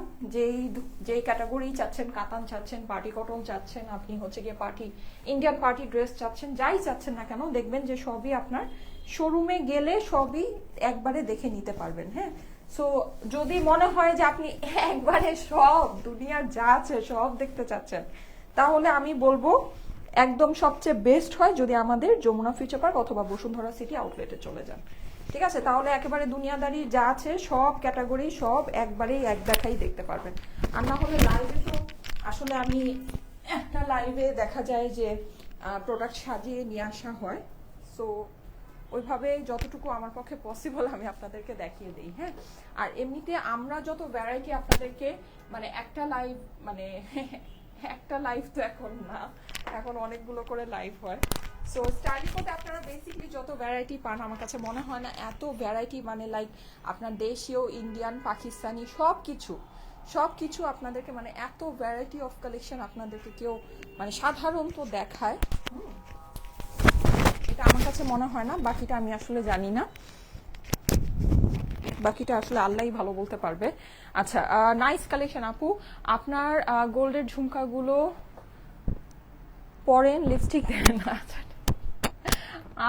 যেই ক্যাটাগরি চাচ্ছেন, কাতান চাচ্ছেন, পার্টি কটন চাচ্ছেন, আপনি হচ্ছে গিয়ে পার্টি ইন্ডিয়ান পার্টি ড্রেস চাচ্ছেন, যাই চাচ্ছেন না কেন, দেখবেন যে সবই আপনার শোরুমে গেলে সবই একবারে দেখে নিতে পারবেন। হ্যাঁ, সো যদি মনে হয় যে আপনি একবারে সব দুনিয়ার যা আছে সব দেখতে চাচ্ছেন, তাহলে আমি বলবো একদম সবচেয়ে বেস্ট হয় যদি আমাদের যমুনা ফিউচার পার্ক অথবা বসুন্ধরা সিটি আউটলেটে চলে যান, ঠিক আছে? তাহলে একেবারে দুনিয়াদারি যা আছে সব ক্যাটাগরি সব একবারেই এক দেখাই দেখতে পারবেন। আর না হলে লাইভে তো আসলে আমি একটা লাইভে দেখা যায় যে প্রোডাক্ট সাজিয়ে নিয়ে আসা হয়, সো ওইভাবে যতটুকু আমার পক্ষে পসিবল আমি আপনাদেরকে দেখিয়ে দিই। হ্যাঁ, আর এমনিতে আমরা যত ভ্যারাইটি আপনাদেরকে মানে একটা লাইভ মানে একটা লাইভ তো এখন না, এখন অনেকগুলো করে লাইভ হয়। সো স্টাইলিকোতে আপনারা বেসিকলি যত ভ্যারাইটি পান, আমার কাছে মনে হয় না এত ভ্যারাইটি, মানে লাইক আপনার দেশীয়, ইন্ডিয়ান, পাকিস্তানি সব কিছু আপনাদেরকে মানে এত ভ্যারাইটি অফ কালেকশন আপনাদেরকে কেউ মানে সাধারণত দেখায়, এটা আমার কাছে মনে হয় না। বাকিটা আমি আসলে জানি না, বাকিটা আসলে আল্লাহই ভালো বলতে পারবে। আচ্ছা, নাইস কালেকশন আপু। আপনার গোল্ডের ঝুমকাগুলো পরেন, লিপস্টিক দেন না। আচ্ছা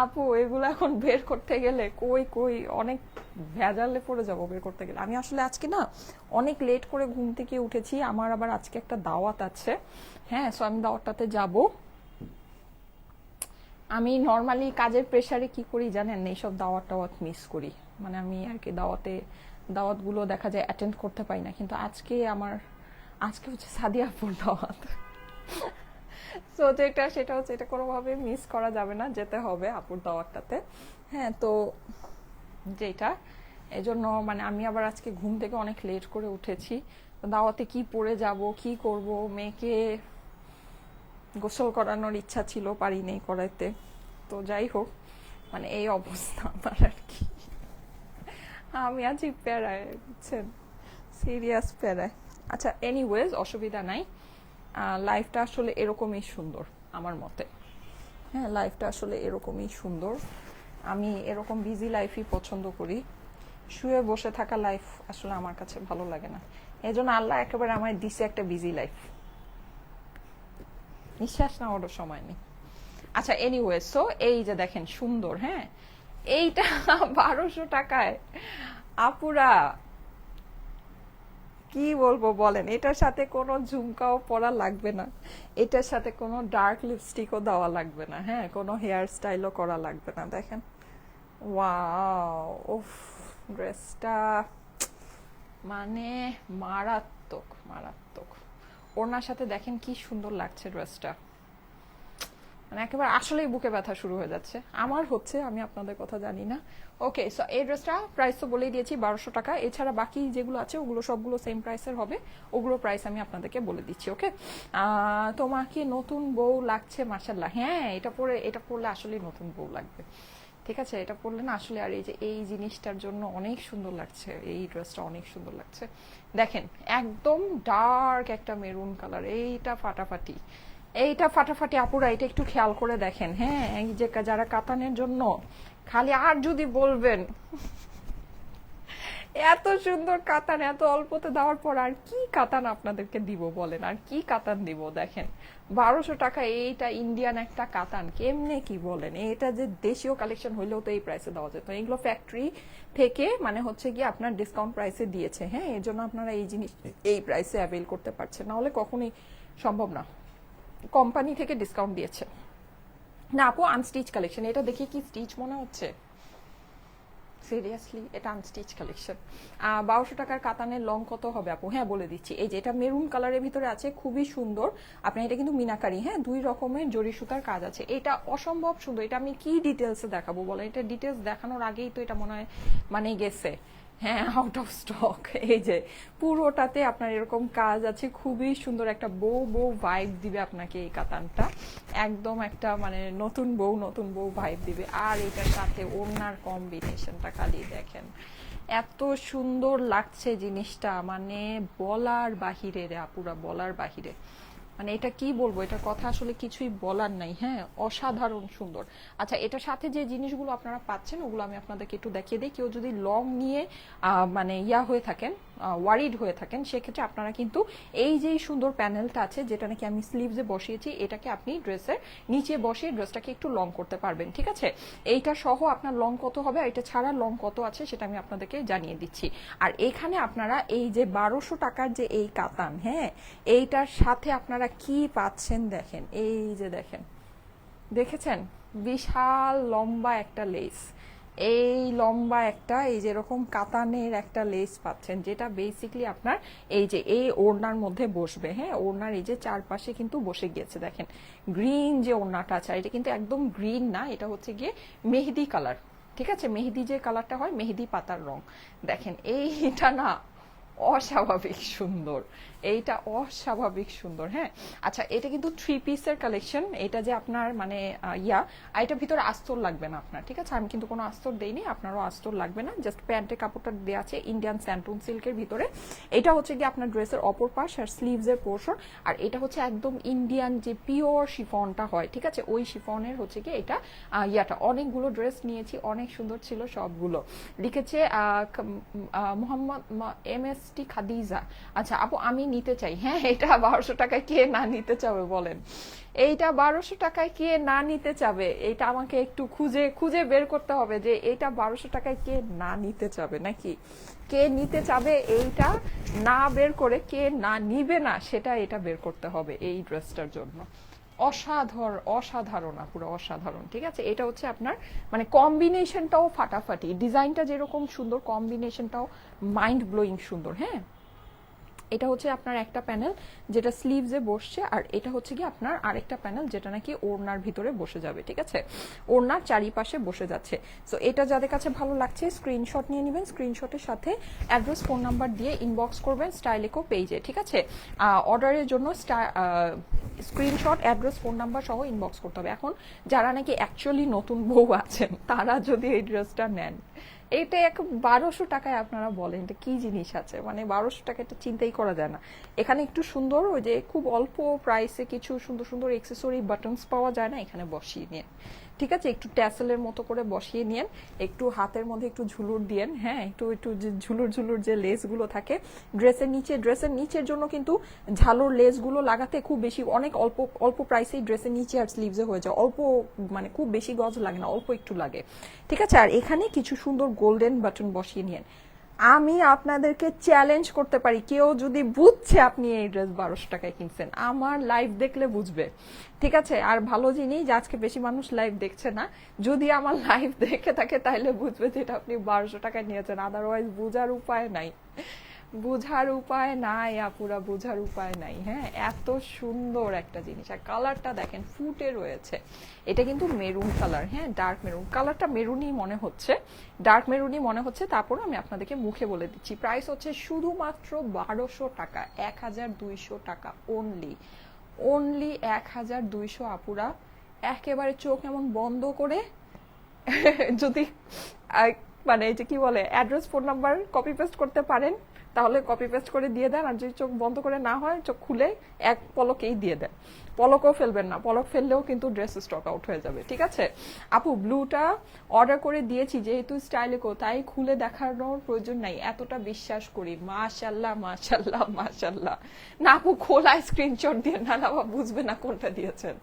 আপু, এগুলো এখন বের করতে গেলে কই অনেক ভেজালে পড়ে যাবো বের করতে গেলে। আমি আসলে আজকে না অনেক লেট করে ঘুম থেকে উঠেছি, আমার আবার আজকে একটা দাওয়াত আছে। হ্যাঁ, সো আমি দাওয়াতটাতে যাব। আমি নর্মালি কাজের প্রেশারে কি করি জানেন, এইসব দাওয়াত মিস করি। মানে আমি আর কি দাওয়াতগুলো দেখা যায় অ্যাটেন্ড করতে পারি না, কিন্তু আজকে হচ্ছে সাদিয়া আপুর দাওয়াত। সো সেটা হচ্ছে, এটা কোনোভাবে মিস করা যাবে না, যেতে হবে আপুর দাওয়াতটাতে। হ্যাঁ, তো যেটা এজন্য মানে আমি আবার আজকে ঘুম থেকে অনেক লেট করে উঠেছি। দাওয়াতে কি পরে যাব, কি করব, মেয়েকে গোসল করানোর ইচ্ছা ছিল, পারি নেই করাইতে। তো যাই হোক, মানে এই অবস্থা আমার আর কি। আমি আছি প্যারায়, বুঝছেন, সিরিয়াস প্যারায়। আচ্ছা এনিওয়েজ, অসুবিধা নাই। লাইফটা আসলে এরকমই সুন্দর আমার মতে। হ্যাঁ, লাইফটা আসলে এরকমই সুন্দর। আমি এরকম বিজি লাইফই পছন্দ করি। শুয়ে বসে থাকা লাইফ আসলে আমার কাছে ভালো লাগে না। এই জন্য আল্লাহ একেবারে আমার দিছে একটা বিজি লাইফ, নিঃশ্বাস নেওয়ারও সময় নেই। আচ্ছা এনিওয়ে, সো এই যে দেখেন সুন্দর, হ্যাঁ এইটা 1200 টাকায় আপুরা কি বলবো বলেন, এটার সাথে কোনো ঝুমকাও পরা লাগবে না, এটার সাথে কোনো ডার্ক লিপস্টিকও দেওয়া লাগবে না, হ্যাঁ কোনো হেয়ার স্টাইলও করা লাগবে না। দেখেন ওয়াও, উফ, ড্রেসটা মানে মারাত্মক মারাত্মক। ওনার সাথে দেখেন কি সুন্দর লাগছে ড্রেসটা, মানে একেবারে আসলেই বুকে ব্যথা শুরু হয়ে যাচ্ছে, আমার হচ্ছে, আমি আপনাদের কথা জানি না। ওকে, সো এই ড্রেসটা প্রাইস তো বলেই দিয়েছি 1200 টাকা। এছাড়া বাকি যেগুলো আছে ওগুলো সবগুলো সেম প্রাইসের হবে, ওগুলো প্রাইস আমি আপনাদেরকে বলে দিচ্ছি। ওকে, তোমাকে নতুন বউ লাগছে মাশাল্লাহ। হ্যাঁ, এটা পরলে আসলেই নতুন বউ লাগবে। ঠিক আছে, এটা পরলে না আসলে, আর এই যে এই জিনিসটার জন্য অনেক সুন্দর লাগছে, এই ড্রেসটা অনেক সুন্দর লাগছে। দেখেন একদম ডার্ক একটা মেরুন কালার, এইটা ফাটাফাটি, এইটা ফাটাফাটি আপুরা, এটা একটু খেয়াল করে দেখেন। হ্যাঁ, এই যে যারা কাতানের জন্য খালি আর যদি বলবেন এত সুন্দর কাতান এত অল্পতে দেওয়ার পর আর কি কাতান আপনাদেরকে দিব বলেন, আর কি কাতান দিব। দেখেন 1200 টাকা এইটা ইন্ডিয়ান একটা কাতান, কেমনে কি বলেন, এটা যে দেশীয় কালেকশন হইলেও তো এই প্রাইসে দেওয়া যেত। এগুলো ফ্যাক্টরি থেকে মানে হচ্ছে কি আপনার ডিসকাউন্ট প্রাইসে দিয়েছে। হ্যাঁ, এর জন্য আপনারা এই জিনিস এই প্রাইসে অ্যাভেল করতে পারছেন, না হলে কখনোই সম্ভব না। কোম্পানি থেকে ডিসকাউন্ট দিয়েছে। না আপু, আনস্টিচ কালেকশন, এটা দেখে কি স্টিচ মনে হচ্ছে? সিরিয়াসলি এটা আনস্টিচ কালেকশন। 1200 টাকার কাতানের লং কত হবে আপু? হ্যাঁ বলে দিচ্ছি, এই যে এটা মেরুন কালারের ভিতরে আছে, খুবই সুন্দর। আপনার এটা কিন্তু মিনাকারি, হ্যাঁ 2 রকমের জরি সুতার কাজ আছে, এটা অসম্ভব সুন্দর। এটা আমি কি ডিটেলসে দেখাবো বলেন, এটা ডিটেলস দেখানোর আগেই তো এটা মনে হয় মানে গেছে, হ্যাঁ আউট অফ স্টক। এই যে পুরোটাতে আপনার এরকম কাজ আছে, খুবই সুন্দর একটা বউ বউ ভাইব দিবে আপনাকে এই কাতানটা, একদম একটা মানে নতুন বউ ভাইব দিবে। আর এটার সাথে ওড়নার কম্বিনেশনটা খালি দেখেন, এত সুন্দর লাগছে জিনিসটা, মানে বলার বাহিরে রে আপুরা, বলার বাহিরে। মানে এটা কি বলবো, এটা কথা আসলে কিছুই বলার নাই। হ্যাঁ, অসাধারণ সুন্দর। আচ্ছা, এটার সাথে যে জিনিসগুলো আপনারা পাচ্ছেন ওগুলো আমি আপনাদেরকে একটু দেখিয়ে দিই। কেউ যদি লং নিয়ে মানে হয়ে থাকেন, ওয়ারিড হয়ে থাকেন, সেক্ষেত্রে আপনারা কিন্তু এই যে সুন্দর প্যানেলটা আছে, যেটা নাকি আমি স্লিভসে বসিয়েছি, এটাকে আপনি ড্রেসের নিচে বসিয়ে ড্রেসটাকে একটু লং করতে পারবেন। ঠিক আছে, এইটা সহ আপনার লং কত হবে, আর এটা ছাড়া লং কত আছে সেটা আমি আপনাদেরকে জানিয়ে দিচ্ছি। আর এখানে আপনারা এই যে 1200 টাকার যে এই কাতান, হ্যাঁ এইটার সাথে আপনারা কি পাচ্ছেন দেখেন, এই যে দেখেন, দেখেছেন বিশাল লম্বা একটা লেস, এই লম্বা একটা এই যে এরকম কাতানের একটা লেস পাচ্ছেন, যেটা বেসিকলি আপনার এই যে এই ওড়নার মধ্যে বসবে। হ্যাঁ, ওড়নার এই যে চারপাশে কিন্তু বসে গিয়েছে। দেখেন গ্রিন যে ওড়নাটা আছে, এটা কিন্তু একদম গ্রিন না, এটা হচ্ছে গিয়ে মেহেদি কালার। ঠিক আছে, মেহেদি যে কালারটা হয়, মেহেদি পাতার রং। দেখেন এইটা না অস্বাভাবিক সুন্দর, এইটা অস্বাভাবিক সুন্দর। হ্যাঁ, আচ্ছা এটা কিন্তু 3 পিসের কালেকশন, এটা যে আপনার মানে এটার ভিতরে আস্তর লাগবে না আপনার। ঠিক আছে, আমি কিন্তু কোনো আস্তর দেইনি, আপনারও আস্তর লাগবে না, জাস্ট প্যান্টের কাপড়টা দেওয়া আছে ইন্ডিয়ান স্যান্টুন সিল্কের ভিতরে। এটা হচ্ছে কি আপনার ড্রেসের অপর পাশ আর স্লিভসের পোর্শন, আর এটা হচ্ছে একদম ইন্ডিয়ান যে পিওর শিফনটা হয়। ঠিক আছে, ওই শিফনের হচ্ছে কি এটা অনেকগুলো ড্রেস নিয়েছি, অনেক সুন্দর ছিল সবগুলো। লিখেছে মোহাম্মদ MST খাদিজা। আচ্ছা আপু, আমি নিতে চাই। হ্যাঁ, এটা 1200 টাকায় কে না নিতে চাবে বলেন, এইটা 1200 টাকায় কে না নিতে চাবে, এটা আমাকে একটু খুঁজে খুঁজে বের করতে হবে যে এটা 1200 টাকায় কে না নিতে চাবে, নাকি কে নিতে চাবে এইটা না বের করে কে না নিবে না সেটা এটা বের করতে হবে এই ড্রেসটার জন্য। অসাধারণ পুরো অসাধারণ। ঠিক আছে, এটা হচ্ছে আপনার মানে কম্বিনেশনটাও ফাটাফাটি, ডিজাইনটা যেরকম সুন্দর, কম্বিনেশনটাও মাইন্ড ব্লোয়িং সুন্দর। হ্যাঁ, এটা হচ্ছে আপনার একটা প্যানেল যেটা স্লিভসে বসছে, আর এটা হচ্ছে কি আপনার আরেকটা প্যানেল যেটা নাকি ওড়নার ভিতরে বসে যাবে। ঠিক আছে, ওড়নার চারিপাশে বসে যাচ্ছে। সো এটা যাদের কাছে ভালো লাগছে স্ক্রিনশট নিয়ে নেবেন, স্ক্রিনশটের সাথে অ্যাড্রেস ফোন নাম্বার দিয়ে ইনবক্স করবেন স্টাইলেকো পেজে। ঠিক আছে, অর্ডারের জন্য স্ক্রিনশট অ্যাড্রেস ফোন নাম্বার সহ ইনবক্স করতে হবে। এখন যারা নাকি অ্যাকচুয়ালি নতুন বউ আছেন তারা যদি এই ড্রেসটা নেন, এটা 1200 টাকায় আপনারা বলেন এটা কি জিনিস আছে, মানে 1200 টাকা এটা চিন্তাই করা যায় না। এখানে একটু সুন্দর ওই যে খুব অল্প প্রাইসে কিছু সুন্দর সুন্দর এক্সেসরি বাটনস পাওয়া যায় না, এখানে বসিয়ে নিন। ঠিক আছে, একটু ট্যাসেলের মতো করে বসিয়ে নিন, একটু হাতের মধ্যে একটু ঝুলুর দিয়েন। হ্যাঁ, একটু একটু যে ঝুলুর ঝুলুর যে লেসগুলো থাকে ড্রেসের নিচের জন্য কিন্তু ঝালুর লেসগুলো লাগাতে খুব বেশি অনেক অল্প অল্প প্রাইসেই ড্রেসের নিচে আর স্লিভসে হয়ে যায়, অল্প মানে খুব বেশি গজ লাগে না, অল্প একটু লাগে। ঠিক আছে, আর এখানে কিছু সুন্দর গোল্ডেন বাটন বসিয়ে নিন। আমি আপনাদেরকে চ্যালেঞ্জ করতে পারি, কেউ যদি বুঝছে আপনি এই ড্রেস 1200 টাকায় কিনছেন, আমার লাইভ দেখলে বুঝবে। ঠিক আছে, আর ভালো জিনিস যে আজকে বেশি মানুষ লাইভ দেখছে না, যদি আমার লাইভ দেখে থাকে তাহলে বুঝবে যে এটা আপনি 1200 টাকায় নিয়েছেন, আদারওয়াইজ বোঝার উপায় নাই। বুঝার উপায় নাই আপুরা, বুঝার উপায় নাই। হ্যাঁ, এত সুন্দর একটা জিনিস, আর কালারটা দেখেন ফুটে রয়েছে। এটা কিন্তু মেরুন কালার, হ্যাঁ ডার্ক মেরুন কালারটা, মেরুনই মনে হচ্ছে, ডার্ক মেরুনই মনে হচ্ছে। তারপর আমি আপনাদেরকে মুখে বলে দিচ্ছি, প্রাইস হচ্ছে শুধুমাত্র 1200 টাকা, 1200 টাকা অনলি, অনলি 1200 আপুরা। একেবারে চোখ এমন বন্ধ করে যদি মানে এই যে কি বলে address phone number copy paste করতে পারেন তাহলে কপি পেস্ট করে দিয়ে দেন, আর যদি চোখ বন্ধ করে না হয় চোখ খুলে এক পলকেই দিয়ে দেন। পলকও ফেলবেন না, পলক ফেললেও কিন্তু ড্রেস স্টক আউট হয়ে যাবে, ঠিক আছে? আপু ব্লুটা অর্ডার করে দিয়েছি যেহেতু স্টাইলিকো, তাই খুলে দেখানোর প্রয়োজন নাই, এতটা বিশ্বাস করি। মাশাল্লাহ মাশাল্লাহ মাশাল্লাহ। না আপু খোলায় স্ক্রিনশট দিয়ে, না না বুঝবে না কোনটা দিয়েছেন।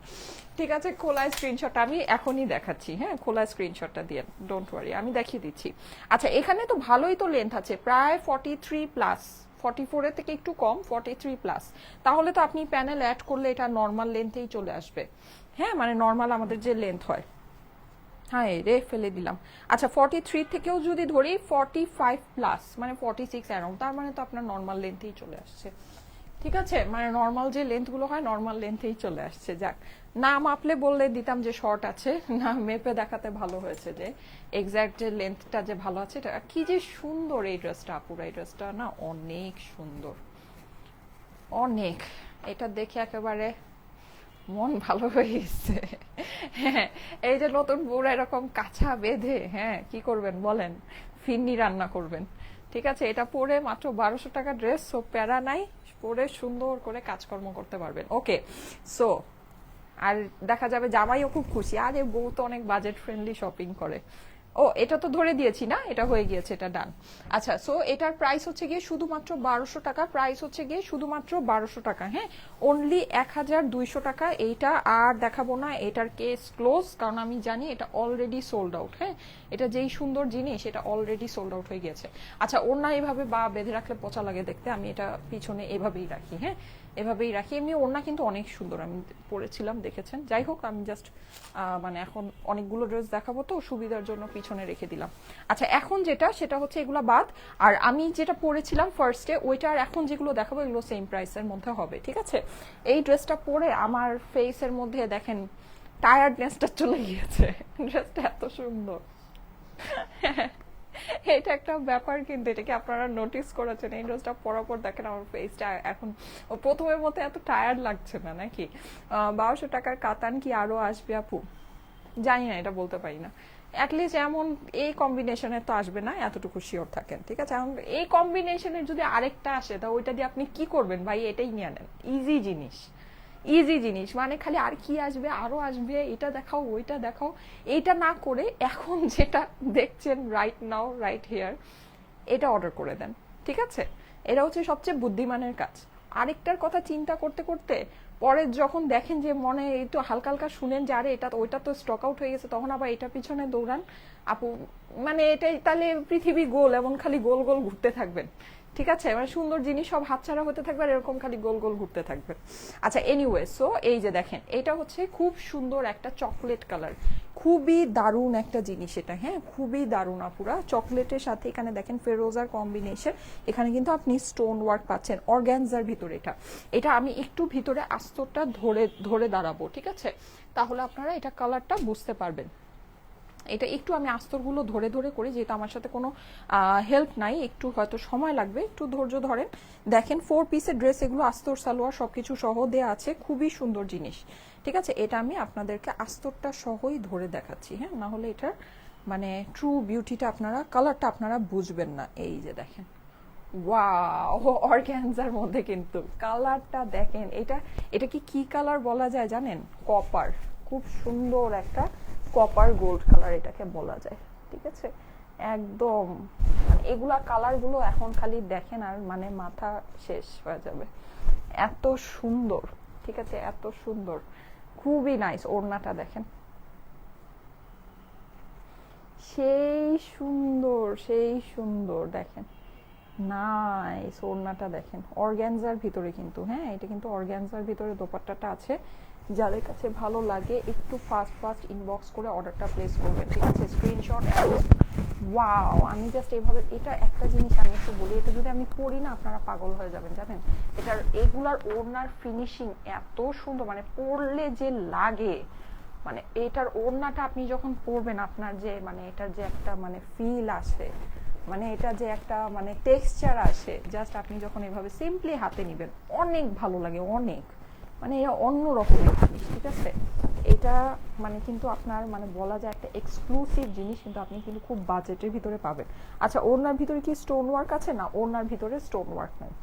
ঠিক আছে, খোলায় স্ক্রিনশট আমি এখনই দেখাচ্ছি। হ্যাঁ, খোলায় স্ক্রিনশটটা দিয়ে ডোন্ট ওয়ারি, আমি দেখিয়ে দিচ্ছি। আচ্ছা, এখানে তো ভালোই তো লেন্থ আছে, প্রায় 43 প্লাস, 44 এর থেকে একটু কম, 43 প্লাস। তাহলে তো আপনি প্যানেল অ্যাড করলে এটা নর্মাল লেন্থেই চলে আসবে। হ্যাঁ, মানে নর্মাল আমাদের যে লেন্থ হয়। হ্যাঁ রে ফেলে দিলাম। আচ্ছা, 43 থেকেও যদি ধরি 45 প্লাস, মানে 46 অ্যারাউন্ড, তার মানে তো আপনার নর্মাল লেন্থেই চলে আসছে। ঠিক আছে, মানে নর্মাল যে লেন্থ গুলো হয় নর্মাল লেন্থেই চলে আসছে। যাক, না মাপলে বললে দিতাম যে শর্ট আছে, না মেপে দেখাতে ভালো হয়েছে যে এক্সাক্ট যে লেন্থটা যে ভালো আছে। এটা কি যে সুন্দর এই ড্রেসটা আপুরা, এই ড্রেসটা না অনেক সুন্দর, অনেক। এটা দেখে একেবারে মন ভালো হয়ে গেছে। হ্যাঁ, এই যে নতুন বউরা এরকম কাঁচা বেঁধে, হ্যাঁ কি করবেন বলেন, ফিন্নি রান্না করবেন। ঠিক আছে, এটা পরে মাত্র 1200 টাকা ড্রেস, সো প্যারা নাই, পরে সুন্দর করে কাজকর্ম করতে পারবেন। ওকে, সো আর দেখা যাবে জামাইও খুব খুশি, আরে বউ তো অনেক বাজেট ফ্রেন্ডলি শপিং করে। ও এটা তো ধরে দিয়েছি না, এটা হয়ে গিয়েছে, এটা ডান। আচ্ছা, সো এটার প্রাইস হচ্ছে গিয়ে শুধুমাত্র 1200 টাকা, প্রাইস হচ্ছে গিয়ে শুধুমাত্র 1200 টাকা। হ্যাঁ, অনলি 1200 টাকা। এইটা আর দেখাবো না, এটার কেস ক্লোজ, কারণ আমি জানি এটা অলরেডি সোল্ড আউট। হ্যাঁ, এটা যেই সুন্দর জিনিস, এটা অলরেডি সোল্ড আউট হয়ে গেছে। আচ্ছা, ওড়না এভাবে বা বেঁধে রাখলে পচা লাগে দেখতে, আমি এটা পিছনে এভাবেই রাখি। হ্যাঁ, এভাবেই রাখি। এমনি ওড়না কিন্তু অনেক সুন্দর, আমি পরেছিলাম দেখেছেন। যাই হোক, আমি জাস্ট মানে এখন অনেকগুলো ড্রেস দেখাবো তো সুবিধার জন্য পিছনে রেখে দিলাম। আচ্ছা, এখন যেটা সেটা হচ্ছে এগুলা বাদ, আর আমি যেটা পরেছিলাম ফার্স্টে ওইটা, আর এখন যেগুলো দেখাবো এগুলো সেম প্রাইসের মধ্যে হবে। ঠিক আছে, এই ড্রেসটা পরে আমার ফেসের মধ্যে দেখেন টায়ার্ডনেসটা চলে গিয়েছে। ড্রেসটা এত সুন্দর। এটা একটা ব্যাপার, কিন্তু এটা কি আপনারা নোটিস করেছেন? এই ড্রেসটা পরার পর দেখেন আমার ফেসটা এখন প্রথমের মতো এত টায়ার্ড লাগছে না নাকি? 1200 টাকার কাতান কি আরো আসবে আপু? জানি না, এটা বলতে পারি না। অ্যাটলিস্ট এমন এই কম্বিনেশনের তো আসবে না, এতটুকু শিওর থাকেন। ঠিক আছে, এখন এই কম্বিনেশনের যদি আরেকটা আসে তা ওইটা দিয়ে আপনি কি করবেন ভাই? এটাই নিয়ে নেন, ইজি জিনিস, ইজি জিনিস। মানে খালি আর কি আসবে, আরো আসবে, এটা দেখাও ওইটা দেখাও, এইটা না করে এখন যেটা দেখছেন রাইট নাও রাইট হেয়ার, এটা অর্ডার করে দেন। ঠিক আছে, এটা হচ্ছে সবচেয়ে বুদ্ধিমানের কাজ। আরেকটার কথা চিন্তা করতে করতে পরে যখন দেখেন যে মনে একটু হালকা হালকা শুনেন যে আরে এটা ওইটা তো স্টক আউট হয়ে গেছে, তখন আবার এটা পিছনে দৌড়ান আপু। মানে এটাই তাহলে পৃথিবী গোল, এমন খালি গোল গোল ঘুরতে থাকবেন। ঠিক আছে, মানে সুন্দর জিনিস সব হাতছাড়া হতে থাকবে আর এরকম খালি গোল গোল ঘুরতে থাকবে। আচ্ছা, এনিওয়ে, সো এই যে দেখেন এটা হচ্ছে খুব সুন্দর একটা চকলেট কালার, খুবই দারুণ একটা জিনিস এটা। হ্যাঁ, খুবই দারুণ আপুরা, চকলেটের সাথে এখানে দেখেন ফেরোজার কম্বিনেশন, এখানে কিন্তু আপনি স্টোন ওয়ার্ক পাচ্ছেন অর্গানজার ভিতরে। এটা এটা আমি একটু ভিতরে আস্তরটা ধরে ধরে দাঁড়াবো, ঠিক আছে, তাহলে আপনারা এটা কালারটা বুঝতে পারবেন। এটা একটু আমি আস্তরগুলো ধরে ধরে করি, যেহেতু আমার সাথে কোনো হেল্প নাই, একটু হয়তো সময় লাগবে, একটু ধৈর্য ধরেন। দেখেন 4 পিসের ড্রেস, এগুলো আস্তর সালোয়ার সবকিছু সহ দেয়া আছে, খুবই সুন্দর জিনিস। ঠিক আছে, এটা আমি আপনাদেরকে আস্তরটা সহই ধরে দেখাচ্ছি। হ্যাঁ, না হলে এটার মানে ট্রু বিউটিটা আপনারা, কালারটা আপনারা বুঝবেন না। এই যে দেখেন, ওয়াও, অর্গানজার মধ্যে কিন্তু কালারটা দেখেন। এটা এটা কি কালার বলা যায় জানেন? কপার, খুব সুন্দর একটা কপার গোল্ড কালার এটাকে বলা যায়। ঠিক আছে, একদম এগুলা কালার গুলো এখন খালি দেখেন আর মানে মাথা শেষ হয়ে যাবে, এত সুন্দর। ঠিক আছে, এত সুন্দর, খুবই নাইস। ওড়নাটা দেখেন, সেই সুন্দর, সেই সুন্দর দেখেন, নাইস। ওড়নাটা দেখেন অর্গানজার ভিতরে কিন্তু, হ্যাঁ এটা কিন্তু অর্গানজার ভিতরে দোপাট্টাটা আছে। যাদের কাছে ভালো লাগে একটু ফাস্ট ফাস্ট ইনবক্স করে অর্ডারটা প্লেস করবেন। ঠিক আছে, স্ক্রিনশট ওয়াও, আমি জাস্ট এইভাবে, এটা একটা জিনিস আমি একটু বলি, এটা যদি আমি পরি না আপনারা পাগল হয়ে যাবেন জানেন। এটার এগুলার ওড়নার ফিনিশিং এত সুন্দর, মানে পরলে যে লাগে, মানে এটার ওড়নাটা আপনি যখন পরবেন আপনার যে মানে এটার যে একটা মানে ফিল আসে, মানে এটা যে একটা মানে টেক্সচার আসে, জাস্ট আপনি যখন এভাবে সিম্পলি হাতে নিবেন অনেক ভালো লাগে, অনেক মানে এটা অন্য রকমের জিনিস। ঠিক আছে, এটা মানে কিন্তু আপনার মানে বলা যায় একটা এক্সক্লুসিভ জিনিস, কিন্তু আপনি কিন্তু খুব বাজেটের ভিতরে পাবেন। আচ্ছা, ওড়নার ভিতরে কি স্টোন ওয়ার্ক আছে? না, ওড়নার ভিতরে স্টোন ওয়ার্ক নেই।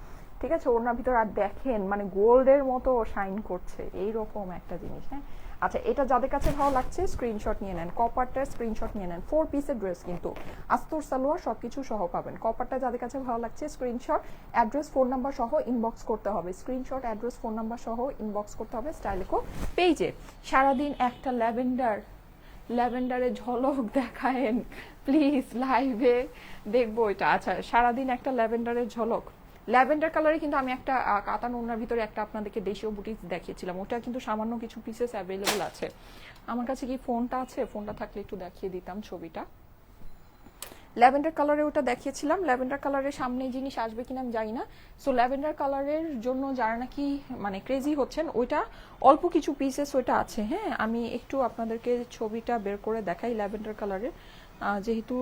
ঠিক আছে, ওড়নার ভিতরে আর দেখেন মানে গোল্ডের মতো শাইন করছে, এইরকম একটা জিনিস। হ্যাঁ, আচ্ছা, এটা যাদের কাছে ভালো লাগছে স্ক্রিনশট নিয়ে নেন, কপারটার স্ক্রিনশট নিয়ে নেন। 4 পিসের ড্রেস কিন্তু, আস্তর সালোয়ার সবকিছু সহ পাবেন। কপারটা যাদের কাছে ভালো লাগছে স্ক্রিনশট, অ্যাড্রেস, ফোন নাম্বার সহ ইনবক্স করতে হবে। স্ক্রিনশট, অ্যাড্রেস, ফোন নাম্বার সহ ইনবক্স করতে হবে স্টাইলিকো পেজে। সারাদিন একটা ল্যাভেন্ডারের ঝলক দেখায়েন প্লিজ, লাইভে দেখবো এটা। আচ্ছা, সারাদিন একটা ল্যাভেন্ডারের ঝলক, ল্যাভেন্ডার কালারে কিন্তু আমি একটা কাতান ওড়নার ভিতরে একটা আপনাদেরকে দেশীয় বুটিক দেখিয়েছিলাম, ওটা কিন্তু সামান্য কিছু পিসেস অ্যাভেলেবল আছে। আমার কাছে কি ফোনটা আছে? ফোনটা থাকলে একটু দেখিয়ে দিতাম ছবিটা। ল্যাভেন্ডার কালারে ওটা দেখিয়েছিলাম, ল্যাভেন্ডার কালারের সামনে জিনিস আসবে কিনা আমি জানি না। সো ল্যাভেন্ডার কালারের জন্য যারা নাকি মানে ক্রেজি হচ্ছেন, ওইটা অল্প কিছু পিসেস ওইটা আছে। হ্যাঁ, আমি একটু আপনাদেরকে ছবিটা বের করে দেখাই ল্যাভেন্ডার কালারের, যেহেতু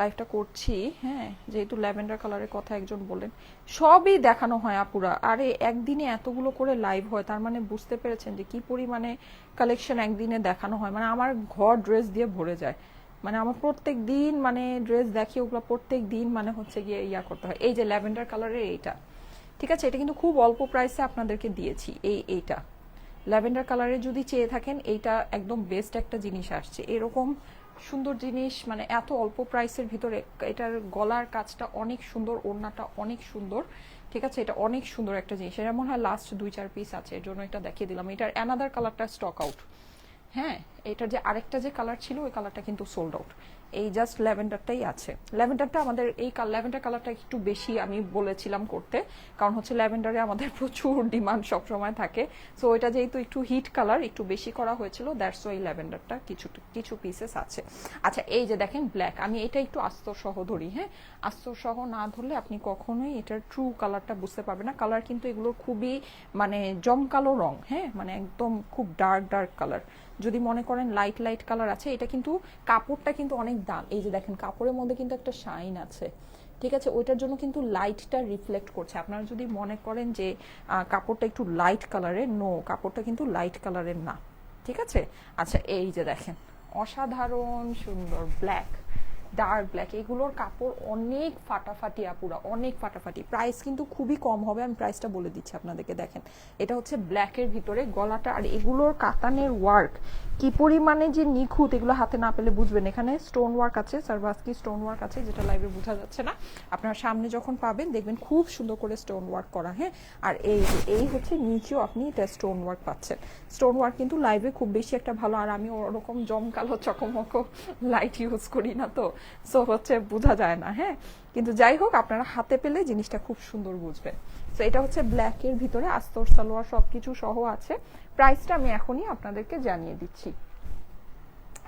লাইভটা করছি। হ্যাঁ, যেহেতু ল্যাভেন্ডার কালারের কথা একজন বললেন, সবই দেখানো হয় আপুরা। আরে একদিনে এতগুলো করে লাইভ হয়, তার মানে বুঝতে পেরেছেন যে কি পরিমাণে কালেকশন একদিনে দেখানো হয়। মানে আমার ঘর ড্রেস দিয়ে ভরে যায়, মানে আমার প্রত্যেক দিন মানে ড্রেস দেখি, ওগুলো প্রত্যেক দিন মানে হচ্ছে গিয়ে ইয়া করতে হয়। এই যে ল্যাভেন্ডার কালারের এইটা, ঠিক আছে, এটা কিন্তু খুব অল্প প্রাইসে আপনাদেরকে দিয়েছি। এইটা ল্যাভেন্ডার কালারের যদি চেয়ে থাকেন, এইটা একদম বেস্ট একটা জিনিস আসছে, এরকম সুন্দর জিনিস মানে এত অল্প প্রাইসের ভিতরে। এটার গলার কাজটা অনেক সুন্দর, ওড়নাটা অনেক সুন্দর। ঠিক আছে, এটা অনেক সুন্দর একটা জিনিস। এটা মনে হয় লাস্ট 2-4 পিস আছে, এর জন্য এটা দেখিয়ে দিলাম। এটার অ্যানাদার কালারটা স্টক আউট। হ্যাঁ, এটার যে আরেকটা যে কালার ছিল ওই কালারটা কিন্তু সোল্ড আউট, এই জাস্ট ল্যাভেন্ডারটাই আছে। ল্যাভেন্ডারটা আমাদের এই ল্যাভেন্ডার কালারটা একটু বেশি আমি বলেছিলাম করতে, কারণ হচ্ছে ল্যাভেন্ডারে আমাদের প্রচুর ডিমান্ড সবসময় থাকে। সো এটা যেহেতু একটু হিট কালার, একটু বেশি করা হয়েছিল, দ্যাটস ওয়াই ল্যাভেন্ডারটা কিছু পিসেস আছে। আচ্ছা, এই যে দেখেন ব্ল্যাক, আমি এটা একটু আস্তর সহ ধরি। হ্যাঁ, আস্তর সহ না ধরলে আপনি কখনোই এটার ট্রু কালারটা বুঝতে পারবেন না। কালার কিন্তু এগুলোর খুবই মানে জমকালো রং। হ্যাঁ, মানে একদম খুব ডার্ক কালার। যদি মনে করেন লাইট কালার আছে, এটা কিন্তু কাপড়টা কিন্তু অনেক দাম। এই যে দেখেন কাপড়ের মধ্যে কিন্তু একটা শাইন আছে। ঠিক আছে, ওইটার জন্য কিন্তু লাইটটা রিফ্লেক্ট করছে। আপনারা যদি মনে করেন যে কাপড়টা একটু লাইট কালারের, নো, কাপড়টা কিন্তু লাইট কালারের না। ঠিক আছে, আচ্ছা, এই যে দেখেন অসাধারণ সুন্দর ব্ল্যাক, ডার্ক ব্ল্যাক, এগুলোর কাপড় অনেক ফাটাফাটি আপুরা, অনেক ফাটাফাটি। প্রাইস কিন্তু খুবই কম হবে, আমি প্রাইসটা বলে দিচ্ছি আপনাদেরকে। দেখেন এটা হচ্ছে ব্ল্যাকের ভিতরে গলাটা, আর এগুলোর কাতানের ওয়ার্ক কি পরিমাণে যে নিখুঁত, এগুলো হাতে না পেলে বুঝবেন। এখানে স্টোন ওয়ার্ক আছে, সার্ভাসকি স্টোন ওয়ার্ক আছে, যেটা লাইভে বোঝা যাচ্ছে না। আপনার সামনে যখন পাবেন দেখবেন খুব সুন্দর করে স্টোন ওয়ার্ক করা। হ্যাঁ, আর এই হচ্ছে নিচেও আপনি এটা স্টোন ওয়ার্ক পাচ্ছেন। স্টোন ওয়ার্ক কিন্তু লাইভে খুব বেশি একটা ভালো, আর আমি ওরকম জমকালো চকমকো লাইট ইউজ করি না, তো সো হচ্ছে বোঝা যায় না। হ্যাঁ, কিন্তু যাই হোক আপনারা হাতে পেলে জিনিসটা খুব সুন্দর বুঝবেন। সো এটা হচ্ছে ব্ল্যাকের ভিতরে আস্তর সালোয়ার সবকিছু সহ আছে। প্রাইসটা আমি এখনই আপনাদেরকে জানিয়ে দিচ্ছি।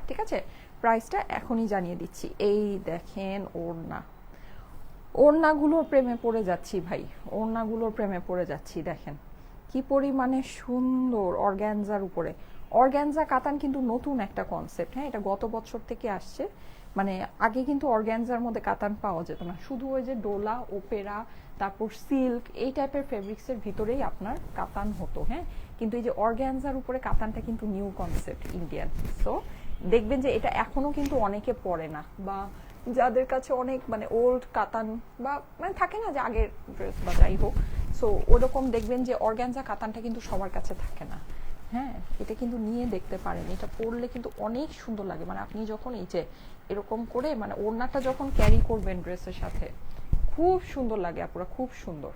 ঠিক আছে, প্রাইসটা এখনই জানিয়ে দিচ্ছি। এই দেখেন ওড়নাগুলোর প্রেমে পড়ে যাচ্ছি ভাই, ওড়নাগুলোর প্রেমে পড়ে যাচ্ছি। দেখেন কি পরিমাণে সুন্দর অর্গ্যানজার উপরে। অর্গ্যানজা কাতান কিন্তু নতুন একটা কনসেপ্ট। হ্যাঁ, এটা গত বছর থেকে আসছে। মানে আগে কিন্তু অর্গ্যানজার মধ্যে কাতান পাওয়া যেত না, শুধু ওই যে ডোলা, ওপেরা, তারপর সিল্ক, এই টাইপের ফেব্রিক্সের ভিতরেই আপনার কাতান হতো। হ্যাঁ, কিন্তু এই যে অর্গ্যানজার উপরে কাতানটা কিন্তু নিউ কনসেপ্ট ইন্ডিয়ান। সো দেখবেন যে এটা এখনো কিন্তু অনেকে পরে না, বা যাদের কাছে অনেক মানে ওল্ড কাতান বা মানে থাকে না যে আগের ড্রেস বা যাই হোক, সো ওরকম দেখবেন যে অর্গ্যানজা কাতানটা কিন্তু সবার কাছে থাকে না। হ্যাঁ, এটা কিন্তু নিয়ে দেখতে পারেন, এটা পরলে কিন্তু অনেক সুন্দর লাগে। মানে আপনি যখন এই যে এরকম করে মানে ওড়নাটা যখন ক্যারি করবেন ড্রেসের সাথে, খুব সুন্দর লাগে আপুরা, খুব সুন্দর।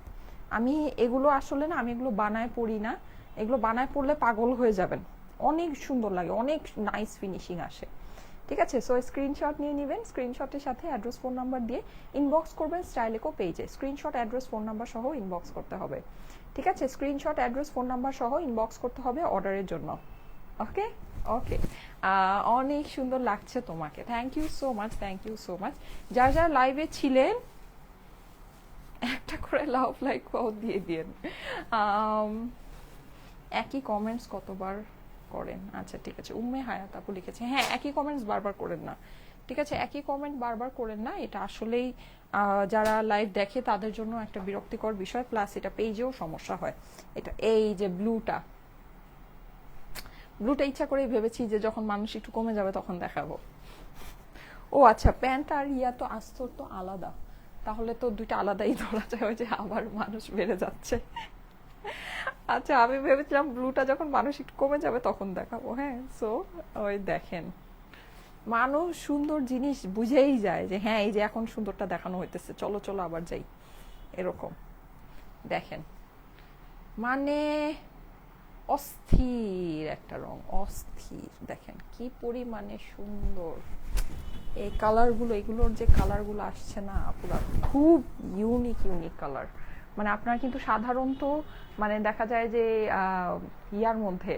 আমি এগুলো আসলে না, আমি এগুলো বানায় পরি না, এগুলো বানায় পরলে পাগল হয়ে যাবেন, অনেক সুন্দর লাগে, অনেক নাইস ফিনিশিং আসে। ঠিক আছে, সো স্ক্রিনশট নিয়ে নেবেন, স্ক্রিনশটের সাথে অ্যাড্রেস ফোন নাম্বার দিয়ে ইনবক্স করবেন স্টাইলিকো পেজে। স্ক্রিনশট অ্যাড্রেস ফোন নাম্বার সহ ইনবক্স করতে হবে। ঠিক আছে, স্ক্রিনশট অ্যাড্রেস ফোন নাম্বার সহ ইনবক্স করতে হবে অর্ডারের জন্য। ওকে ওকে, অনেক সুন্দর লাগছে তোমাকে, thank you so much, thank you so much. যারা যারা লাইভে ছিলেন একটা করে লাভ লাইক পাও দিয়ে দিন। একই কমেন্টস কতবার করেন? আচ্ছা ঠিক আছে, উম্মে হায়াত আপু লিখেছে, হ্যাঁ একই কমেন্টস বারবার করেন না, ঠিক আছে একই কমেন্ট বারবার করেন না, এটা আসলেই যারা লাইভ দেখে তাদের জন্য একটা বিরক্তিকর বিষয়, প্লাস এটা পেজেও সমস্যা হয়। এটা এই যে ব্লুটা ইচ্ছা করেই ভেবেছি যে যখন মানুষ একটু কমে যাবে তখন দেখাবো। ও আচ্ছা, প্যান্ট আর ইয়া তো আস্তর তো আলাদা, তাহলে তো দুইটা আলাদাই ধরা যায়, ওই যে আবার মানুষ বেড়ে যাচ্ছে। আচ্ছা আমি ভেবেছিলাম ব্লুটা যখন মানুষ একটু কমে যাবে তখন দেখাবো। হ্যাঁ, সো ওই দেখেন, মানুষ সুন্দর জিনিস বুঝেই যায় যে হ্যাঁ এই যে এখন সুন্দরটা দেখানো হইতেছে, চলো চলো আবার যাই, এরকম দেখেন, মানে অস্থির একটা রং, অস্থির, দেখেন কি পরিমাণে সুন্দর এই কালারগুলো, এগুলোর যে কালারগুলো আসছে না পুরো খুব ইউনিক ইউনিক কালার। মানে আপনারা কিন্তু সাধারণত মানে দেখা যায় যে ইয়ার মধ্যে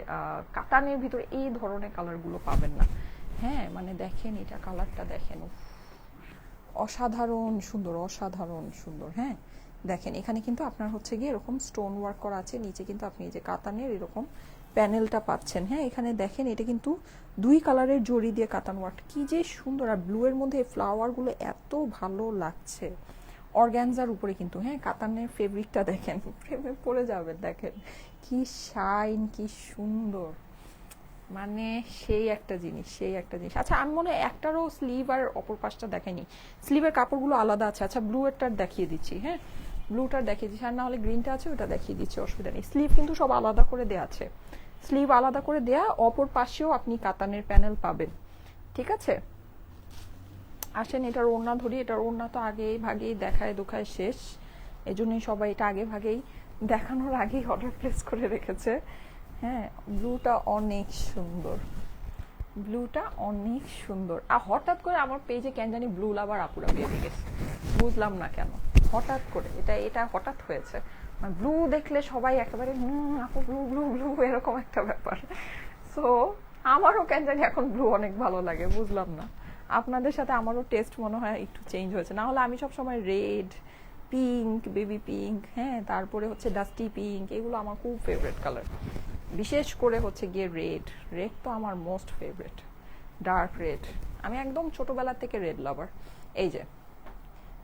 কাতানের ভিতরে এই ধরনের কালারগুলো পাবেন না। হ্যাঁ মানে দেখেন এটা, কালারটা দেখেন, অসাধারণ সুন্দর, অসাধারণ সুন্দর। হ্যাঁ দেখেন এখানে কিন্তু আপনার হচ্ছে গিয়ে এরকম স্টোন ওয়ার্ক করা আছে, নিচে কিন্তু আপনি এই যে কাতানের এরকম প্যানেলটা পাচ্ছেন। হ্যাঁ এখানে দেখেন এটা কিন্তু দুই কালারের জড়ি দিয়ে কাতান ওয়ার্ক, কি যে সুন্দর, আর ব্লু এর মধ্যে ফ্লাওয়ারগুলো এত ভালো লাগছে অর্গ্যানজার উপরে কিন্তু। হ্যাঁ কাতানের ফেব্রিকটা দেখেন, প্রেমে পড়ে যাবেন, দেখেন কি শাইন, কি সুন্দর, মানে সেই একটা জিনিস, সেই একটা জিনিস। আচ্ছা আমি মনে হয় একটারও স্লিভ আর অপর পাশটা দেখাইনি, স্লিভের কাপড়গুলো আলাদা আছে। আচ্ছা ব্লু এরটার দেখিয়ে দিচ্ছি, হ্যাঁ ব্লুটার দেখিয়ে দিচ্ছি, আর না হলে গ্রিনটা আছে ওটা দেখিয়ে দিচ্ছি, অসুবিধা নেই। স্লিভ কিন্তু সব আলাদা করে দেওয়া আছে, স্লিভ আলাদা করে দেয়া, অপর পাশেও আপনি কাতানের প্যানেল পাবেন, ঠিক আছে। আসেন এটার ওড়না ধরি, এটার ওড়না তো আগেই ভাগেই দেখায় দোখায় শেষ, এই জন্যই সবাই এটা আগে ভাগেই দেখানোর আগেই অর্ডার প্লেস করে রেখেছে। হ্যাঁ ব্লুটা অনেক সুন্দর, ব্লুটা অনেক সুন্দর। আর হঠাৎ করে আমার পেজে কেন জানি ব্লু লাভার আপুরা বেরিয়ে গেছে, বুঝলাম না কেন, হঠাৎ করে এটা হঠাৎ হয়েছে, মানে ব্লু দেখলে সবাই একেবারে আপু ব্লু ব্লু ব্লু এরকম একটা ব্যাপার। সো আমারও কেন জানি এখন ব্লু অনেক ভালো লাগে, বুঝলাম না, আপনাদের সাথে আমারও টেস্ট মনে হয় একটু চেঞ্জ হয়েছে, না হলে আমি সব সময় রেড, পিঙ্ক, বেবি পিঙ্ক, হ্যাঁ তারপরে হচ্ছে ডাস্টি পিঙ্ক, এগুলো আমার খুব ফেভারিট কালার, বিশেষ করে হচ্ছে গিয়ে রেড, রেড তো আমার মোস্ট ফেভারিট, ডার্ক রেড, আমি একদম ছোটবেলা থেকে রেড লাভার। এই যে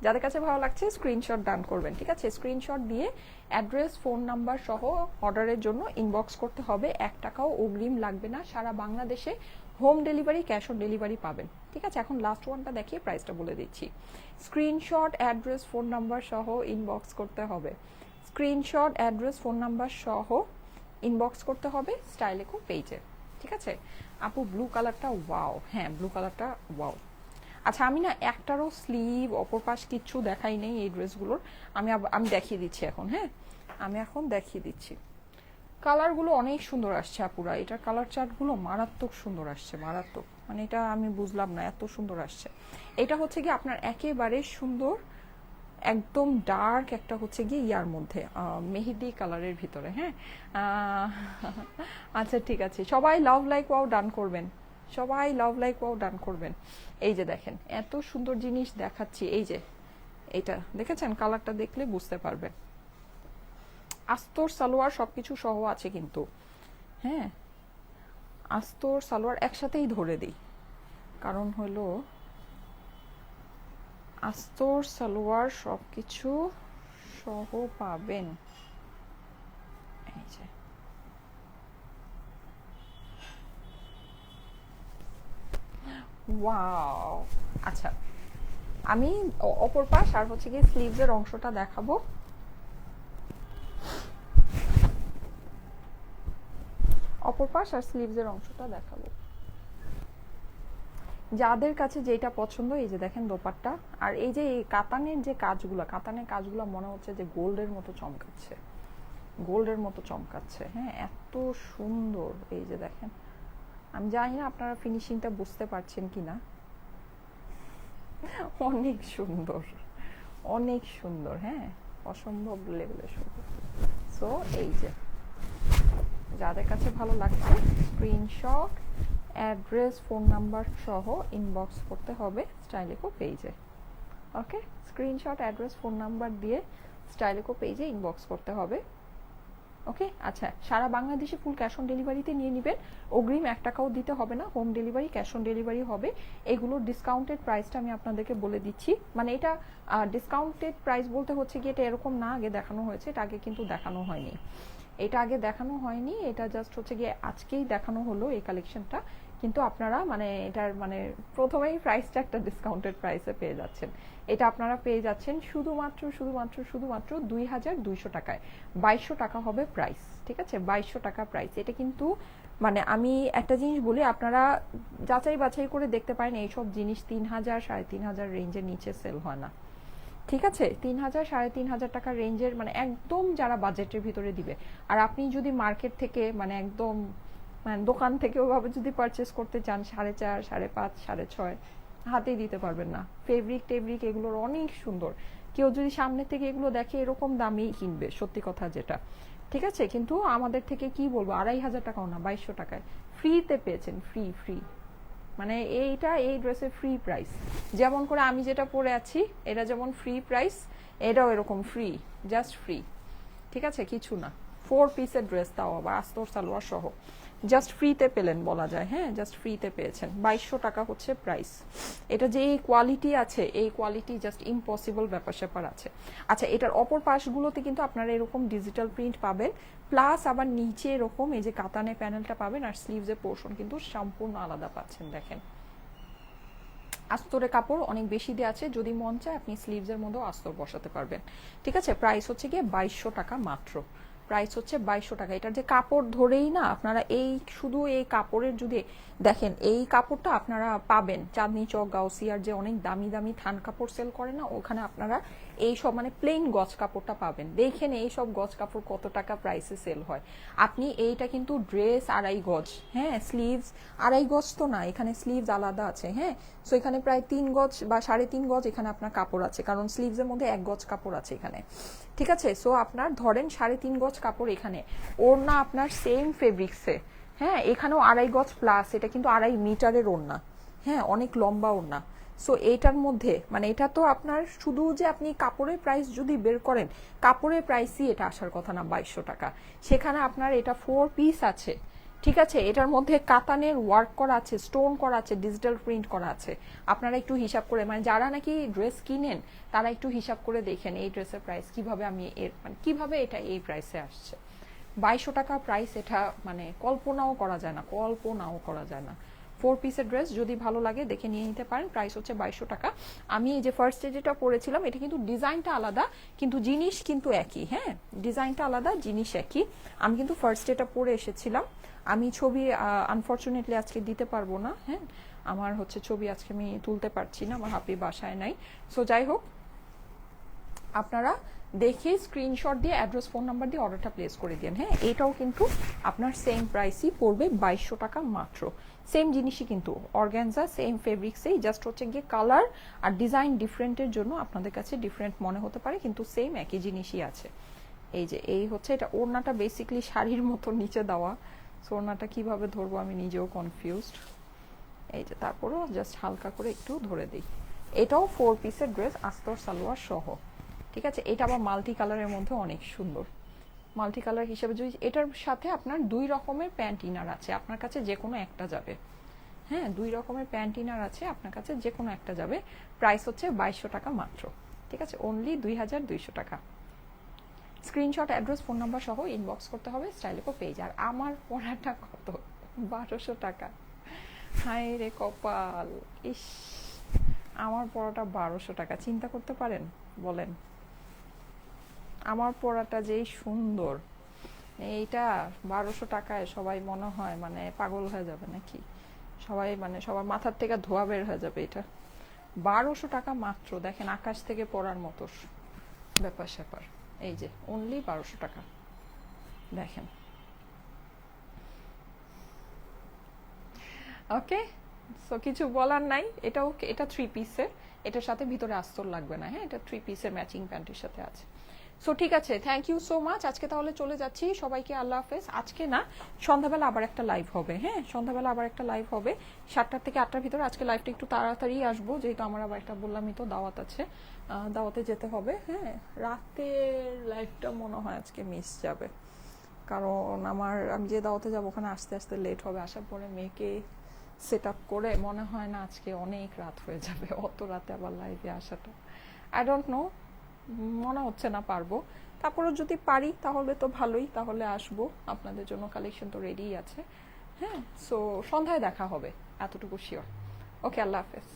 যাদের কাছে ভালো লাগছে স্ক্রিনশট ডান করবেন, ঠিক আছে, স্ক্রিনশট দিয়ে অ্যাড্রেস ফোন নাম্বার সহ অর্ডারের জন্য ইনবক্স করতে হবে, 1 টাকাও অগ্রিম লাগবে না, সারা বাংলাদেশে home delivery, cash on delivery পাবেন, ঠিক আছে। এখন লাস্ট ওয়ানটা দেখিয়ে প্রাইসটা বলে দিচ্ছি, স্ক্রিনশট অ্যাড্রেস ফোন নাম্বার সহ ইনবক্স করতে হবে, স্ক্রিনশট অ্যাড্রেস ফোন নাম্বার সহ ইনবক্স করতে হবে স্টাইলেকো পেজে, ঠিক আছে। আপু ব্লু কালারটা ওয়াও, হ্যাঁ ব্লু কালারটা ওয়াও। আচ্ছা আমি না একটারও স্লিভ অপর পাশ কিচ্ছু দেখাই নেই এই ড্রেসগুলোর, আমি দেখিয়ে দিচ্ছি এখন, হ্যাঁ আমি এখন দেখিয়ে দিচ্ছি। কালারগুলো অনেক সুন্দর আসছে আপুরা, এটার কালার চার্টগুলো মারাত্মক সুন্দর আসছে, মারাত্মক, মানে এটা আমি বুঝলাম না এত সুন্দর আসছে। এটা হচ্ছে কি আপনার একেবারে সুন্দর একদম ডার্ক একটা হচ্ছে গিয়ে ইয়ার মধ্যে মেহেদি কালারের ভিতরে। হ্যাঁ আচ্ছা ঠিক আছে, সবাই লাভ লাইক ওয়াও ডান করবেন, সবাই লাভ লাইক ওয়াও ডান করবেন। এই যে দেখেন এত সুন্দর জিনিস দেখাচ্ছি, এই যে এটা দেখেছেন, কালারটা দেখলে বুঝতে পারবেন, আস্তর সালোয়ার সবকিছু সহ আছে কিন্তু, হ্যাঁ আস্তর সালোয়ার একসাথেই ধরে দিই, কারণ হলো আস্তর সালোয়ার সবকিছু সহ পাবেন। এই যে ওয়াও, আচ্ছা আমি অপর পাশ আর হচ্ছে গিয়ে স্লিভসের অংশটা দেখাবো। অপর পাশ আর স্লিভসের অংশটা দেখাবো, যাদের কাছে যেটা পছন্দ। এই যে দেখেন দোপাট্টা, আর এই যে কাতানের যে কাজগুলো, কাতানের কাজগুলো মনে হচ্ছে যে গোল্ডের মতো চমকাচ্ছে, গোল্ডের মতো চমকাচ্ছে, হ্যাঁ এত সুন্দর। এই যে দেখেন, আমি জানি না আপনারা ফিনিশিংটা বুঝতে পারছেন কিনা, অনেক সুন্দর, অনেক সুন্দর, হ্যাঁ অসম্ভব লেভেলের সুন্দর। সো এই যে যাদের কাছে ভালো লাগছে স্ক্রিনশট, অ্যাড্রেস, ফোন নাম্বার সহ ইনবক্স করতে হবে স্টাইলিকো পেজে। ওকে, স্ক্রিনশট, অ্যাড্রেস, ফোন নাম্বার দিয়ে স্টাইলিকো পেজে ইনবক্স করতে হবে। ওকে, আচ্ছা, সারা বাংলাদেশে ফুল ক্যাশ অন ডেলিভারিতে নিয়ে নেবেন, অগ্রিম 1 টাকাও দিতে হবে না, home delivery, cash on delivery হবে। এগুলোর ডিসকাউন্টেড প্রাইসটা আমি আপনাদেরকে বলে দিচ্ছি, মানে এটা ডিসকাউন্টেড প্রাইস বলতে হচ্ছে কি এটা এরকম না আগে দেখানো হয়েছে, এটা আগে কিন্তু দেখানো হয়নি, এটা আগে দেখানো হয়নি, এটা জাস্ট হচ্ছে গিয়ে আজকেই দেখানো হলো এই কালেকশনটা। কিন্তু আপনারা মানে এটার মানে প্রথমেই প্রাইসটা একটা ডিসকাউন্টেড প্রাইসে পেয়ে যাচ্ছেন। এটা আপনারা পেয়ে যাচ্ছেন শুধুমাত্র 2200 টাকায়। 2200 টাকা হবে প্রাইস, ঠিক আছে, 2200 টাকা প্রাইস। এটা কিন্তু মানে আমি একটা জিনিস বলি, আপনারা যাচাই বাছাই করে দেখতে পারেন, এইসব জিনিস 3000 3500 রেঞ্জের নিচে সেল হয় না, ঠিক আছে। 3000 3500 টাকার রেঞ্জের মানে একদম যারা বাজেটের ভিতরে দিবে। আর আপনি যদি মার্কেট থেকে মানে একদম মানে দোকান থেকে ওভাবে যদি পারচেস করতে চান 4.5 5.5 6.5 হাতেই দিতে পারবেন না। ফেব্রিক টেব্রিক এগুলোর অনেক সুন্দর, কেউ যদি সামনে থেকে এগুলো দেখে এরকম দামেই কিনবে, সত্যি কথা যেটা, ঠিক আছে। কিন্তু আমাদের থেকে কি বলবো 2500 টাকাও না, 2200 টাকায় ফ্রিতে পেয়েছেন, ফ্রি মানে এইটা এই ড্রেসের ফ্রি প্রাইস। যেমন করে আমি যেটা পরে আছি এটা যেমন ফ্রি প্রাইস, এটাও এরকম ফ্রি, জাস্ট ফ্রি, ঠিক আছে, কিছু না। 4 পিসের ড্রেস, তাও আবার আস্তর সালোয়ার সহ, জাস্ট ফ্রিতে পেলেন বলা যায়, হ্যাঁ, জাস্ট ফ্রিতে পেয়েছেন। 2200 টাকা হচ্ছে প্রাইস। এটা যে এই কোয়ালিটি আছে, এই কোয়ালিটি জাস্ট ইম্পসিবল ব্যাপার স্যাপার আছে। আচ্ছা, এটার অপর পাশগুলোতে কিন্তু আপনারা এরকম ডিজিটাল প্রিন্ট পাবেন, প্লাস আবার নিচে এরকম এই যে কাতানে প্যানেলটা পাবেন, আর স্লিভসের পোর্শন কিন্তু সম্পূর্ণ আলাদা পাচ্ছেন। দেখেন আস্তরে কাপড় অনেক বেশি দেওয়া আছে, যদি মন চায় আপনি স্লিভসের মধ্যেও আস্তর বসাতে পারবেন, ঠিক আছে। প্রাইস হচ্ছে গিয়ে 2200 টাকা মাত্র, প্রাইস হচ্ছে 2200 টাকা। এটার যে কাপড় ধরেই না আপনারা এই শুধু এই কাপড়ের যদি দেখেন, এই কাপড়টা আপনারা পাবেন চাঁদনি চক, গাউসিয়ার যে অনেক দামি দামি থান কাপড় সেল করে না, ওখানে আপনারা এই সব মানে প্লেন গজ কাপড়টা পাবেন। দেখেন এই সব গজ কাপড় কত টাকা প্রাইসে সেল হয়। আপনি এইটা কিন্তু ড্রেস 2.5 গজ, হ্যাঁ, স্লিভস 2.5 গজ তো না, এখানে স্লিভস আলাদা আছে, হ্যাঁ। সো এখানে প্রায় 3 গজ বা 3.5 গজ এখানে আপনার কাপড় আছে, কারণ স্লিভসের মধ্যে 1 গজ কাপড় আছে এখানে, ঠিক আছে। সো আপনার ধরেন 3.5 গজ কাপড় এখানে, ওড়না আপনার সেম ফেব্রিক্সে, হ্যাঁ, এখানেও 2.5 গজ প্লাস, এটা কিন্তু 2.5 মিটারের ওড়না, হ্যাঁ, অনেক লম্বা ওড়না। সো এইটার মধ্যে মানে এটা তো আপনার শুধু যে আপনি কাপড়ের প্রাইস যদি বের করেন, কাপড়ের প্রাইসই এটা আসার কথা না 2200 টাকা, সেখানে আপনার এটা 4 পিস আছে, ঠিক আছে। এটার মধ্যে কাতানের ওয়ার্ক করা আছে, স্টোন করা আছে, ডিজিটাল প্রিন্ট করা আছে। আপনারা একটু হিসাব করে মানে যারা নাকি ড্রেস কিনেন তারা একটু হিসাব করে দেখেন এই ড্রেসের প্রাইস কিভাবে আমি এর মানে কিভাবে এটা এই প্রাইসে আসছে। 2200 টাকা প্রাইস, এটা মানে কল্পনাও করা যায় না, কল্পনাও করা যায় না। 4 পিসের ড্রেস যদি ভালো লাগে দেখে নিয়ে নিতে পারেন, প্রাইস হচ্ছে 2200 টাকা। আমি এই যে ফার্স্টে যেটা পরেছিলাম এটা কিন্তু ডিজাইনটা আলাদা, কিন্তু জিনিস কিন্তু একই, হ্যাঁ, ডিজাইনটা আলাদা, জিনিস একই। আমি কিন্তু ফার্স্টে এটা পরে এসেছিলাম, আমি ছবি আনফরচুনেটলি আজকে দিতে পারবো না, হ্যাঁ, আমার হচ্ছে ছবি আজকে আমি তুলতে পারছি না, আমার হাপি বাসায় নাই। সো যাই হোক, আপনারা দেখে স্ক্রিনশট দিয়ে অ্যাড্রেস ফোন নাম্বার দিয়ে অর্ডারটা প্লেস করে দিন, হ্যাঁ। এটাও কিন্তু আপনার সেম প্রাইসই পড়বে 2200 টাকা মাত্র, সেম জিনিসই কিন্তু অর্গানজা সেম ফেব্রিক্সেই, জাস্ট হচ্ছে গিয়ে কালার আর ডিজাইন ডিফারেন্টের জন্য আপনাদের কাছে ডিফারেন্ট মনে হতে পারে, কিন্তু সেম একই জিনিসই আছে। এই যে এই হচ্ছে এটা ওড়নাটা বেসিক্যালি শাড়ির মতো নিচে দেওয়া, সো ওড়নাটা কিভাবে ধরবো আমি নিজেও কনফিউজড। এই যে তারপরও জাস্ট হালকা করে একটু ধরে দিই। এটাও 4 পিসের ড্রেস আস্তর সালোয়ার সহ, ঠিক আছে। এটা আবার মাল্টি কালারের মধ্যে অনেক সুন্দর, মাল্টি কালার হিসেবে যদি এটার সাথে আপনার 2 রকমের প্যান্ট ইনার আছে, আপনার কাছে যে কোনো একটা যাবে, হ্যাঁ, 2 রকমের প্যান্ট ইনার আছে, আপনার কাছে যে কোনো একটা যাবে। প্রাইস হচ্ছে 2200 টাকা মাত্র, ঠিক আছে, অনলি 2200 টাকা। স্ক্রিনশট, অ্যাড্রেস, ফোন নাম্বার সহ ইনবক্স করতে হবে স্টাইলিকো পেজ। আর আমার পড়াটা কত, 1200 টাকা, হায় রে কপাল, ইস, আমার পড়াটা 1200 টাকা, চিন্তা করতে পারেন বলেন, আমার পড়াটা যেই সুন্দর, এইটা 1200 টাকায় সবাই মনে হয় মানে পাগল হয়ে যাবে নাকি, সবাই মানে সবার মাথার থেকে ধোয়া বের হয়ে যাবে। এটা 1200 টাকা মাত্র, দেখেন আকাশ থেকে পড়ার মতো ব্যাপার স্যাপার। এই যে অনলি 1200 টাকা, দেখেন। ওকে, সো কিছু বলার নাই। এটাও এটা 3 পিসের, এটার সাথে ভিতরে আস্তর লাগবে না, হ্যাঁ, এটা 3 পিসের ম্যাচিং প্যান্টের সাথে আছে। সো ঠিক আছে, থ্যাংক ইউ সো মাচ। আজকে তাহলে চলে যাচ্ছি, সবাইকে আল্লাহ হাফেজ। আজকে না, সন্ধ্যাবেলা আবার একটা লাইভ হবে। হ্যাঁ, সন্ধ্যাবেলা আবার একটা লাইভ হবে 7টা থেকে 8টার ভিতরে। আজকে লাইভটা একটু তাড়াতাড়ি আসবো, যেহেতু আমার আবার একটা বললামই তো দাওয়াত আছে, দাওয়াতে যেতে হবে। হ্যাঁ, রাতের লাইভটা মনে হয় আজকে মিস যাবে, কারণ আমি যে দাওয়াতে যাবো ওখানে আস্তে আস্তে লেট হবে। আসার পরে মেয়েকে সেট আপ করে মনে হয় না আজকে অনেক রাত হয়ে যাবে, অত রাতে আবার লাইভে আসাটা। আই ডোন্ট নো, মনে হচ্ছে না পারবো। তারপরে যদি পারি তাহলে তো ভালোই, তাহলে আসবো। আপনাদের জন্য কালেকশন তো রেডিই আছে। হ্যাঁ, সো সন্ধ্যায় দেখা হবে, এতটুকু শিওর। ওকে, আল্লাহ হাফেজ।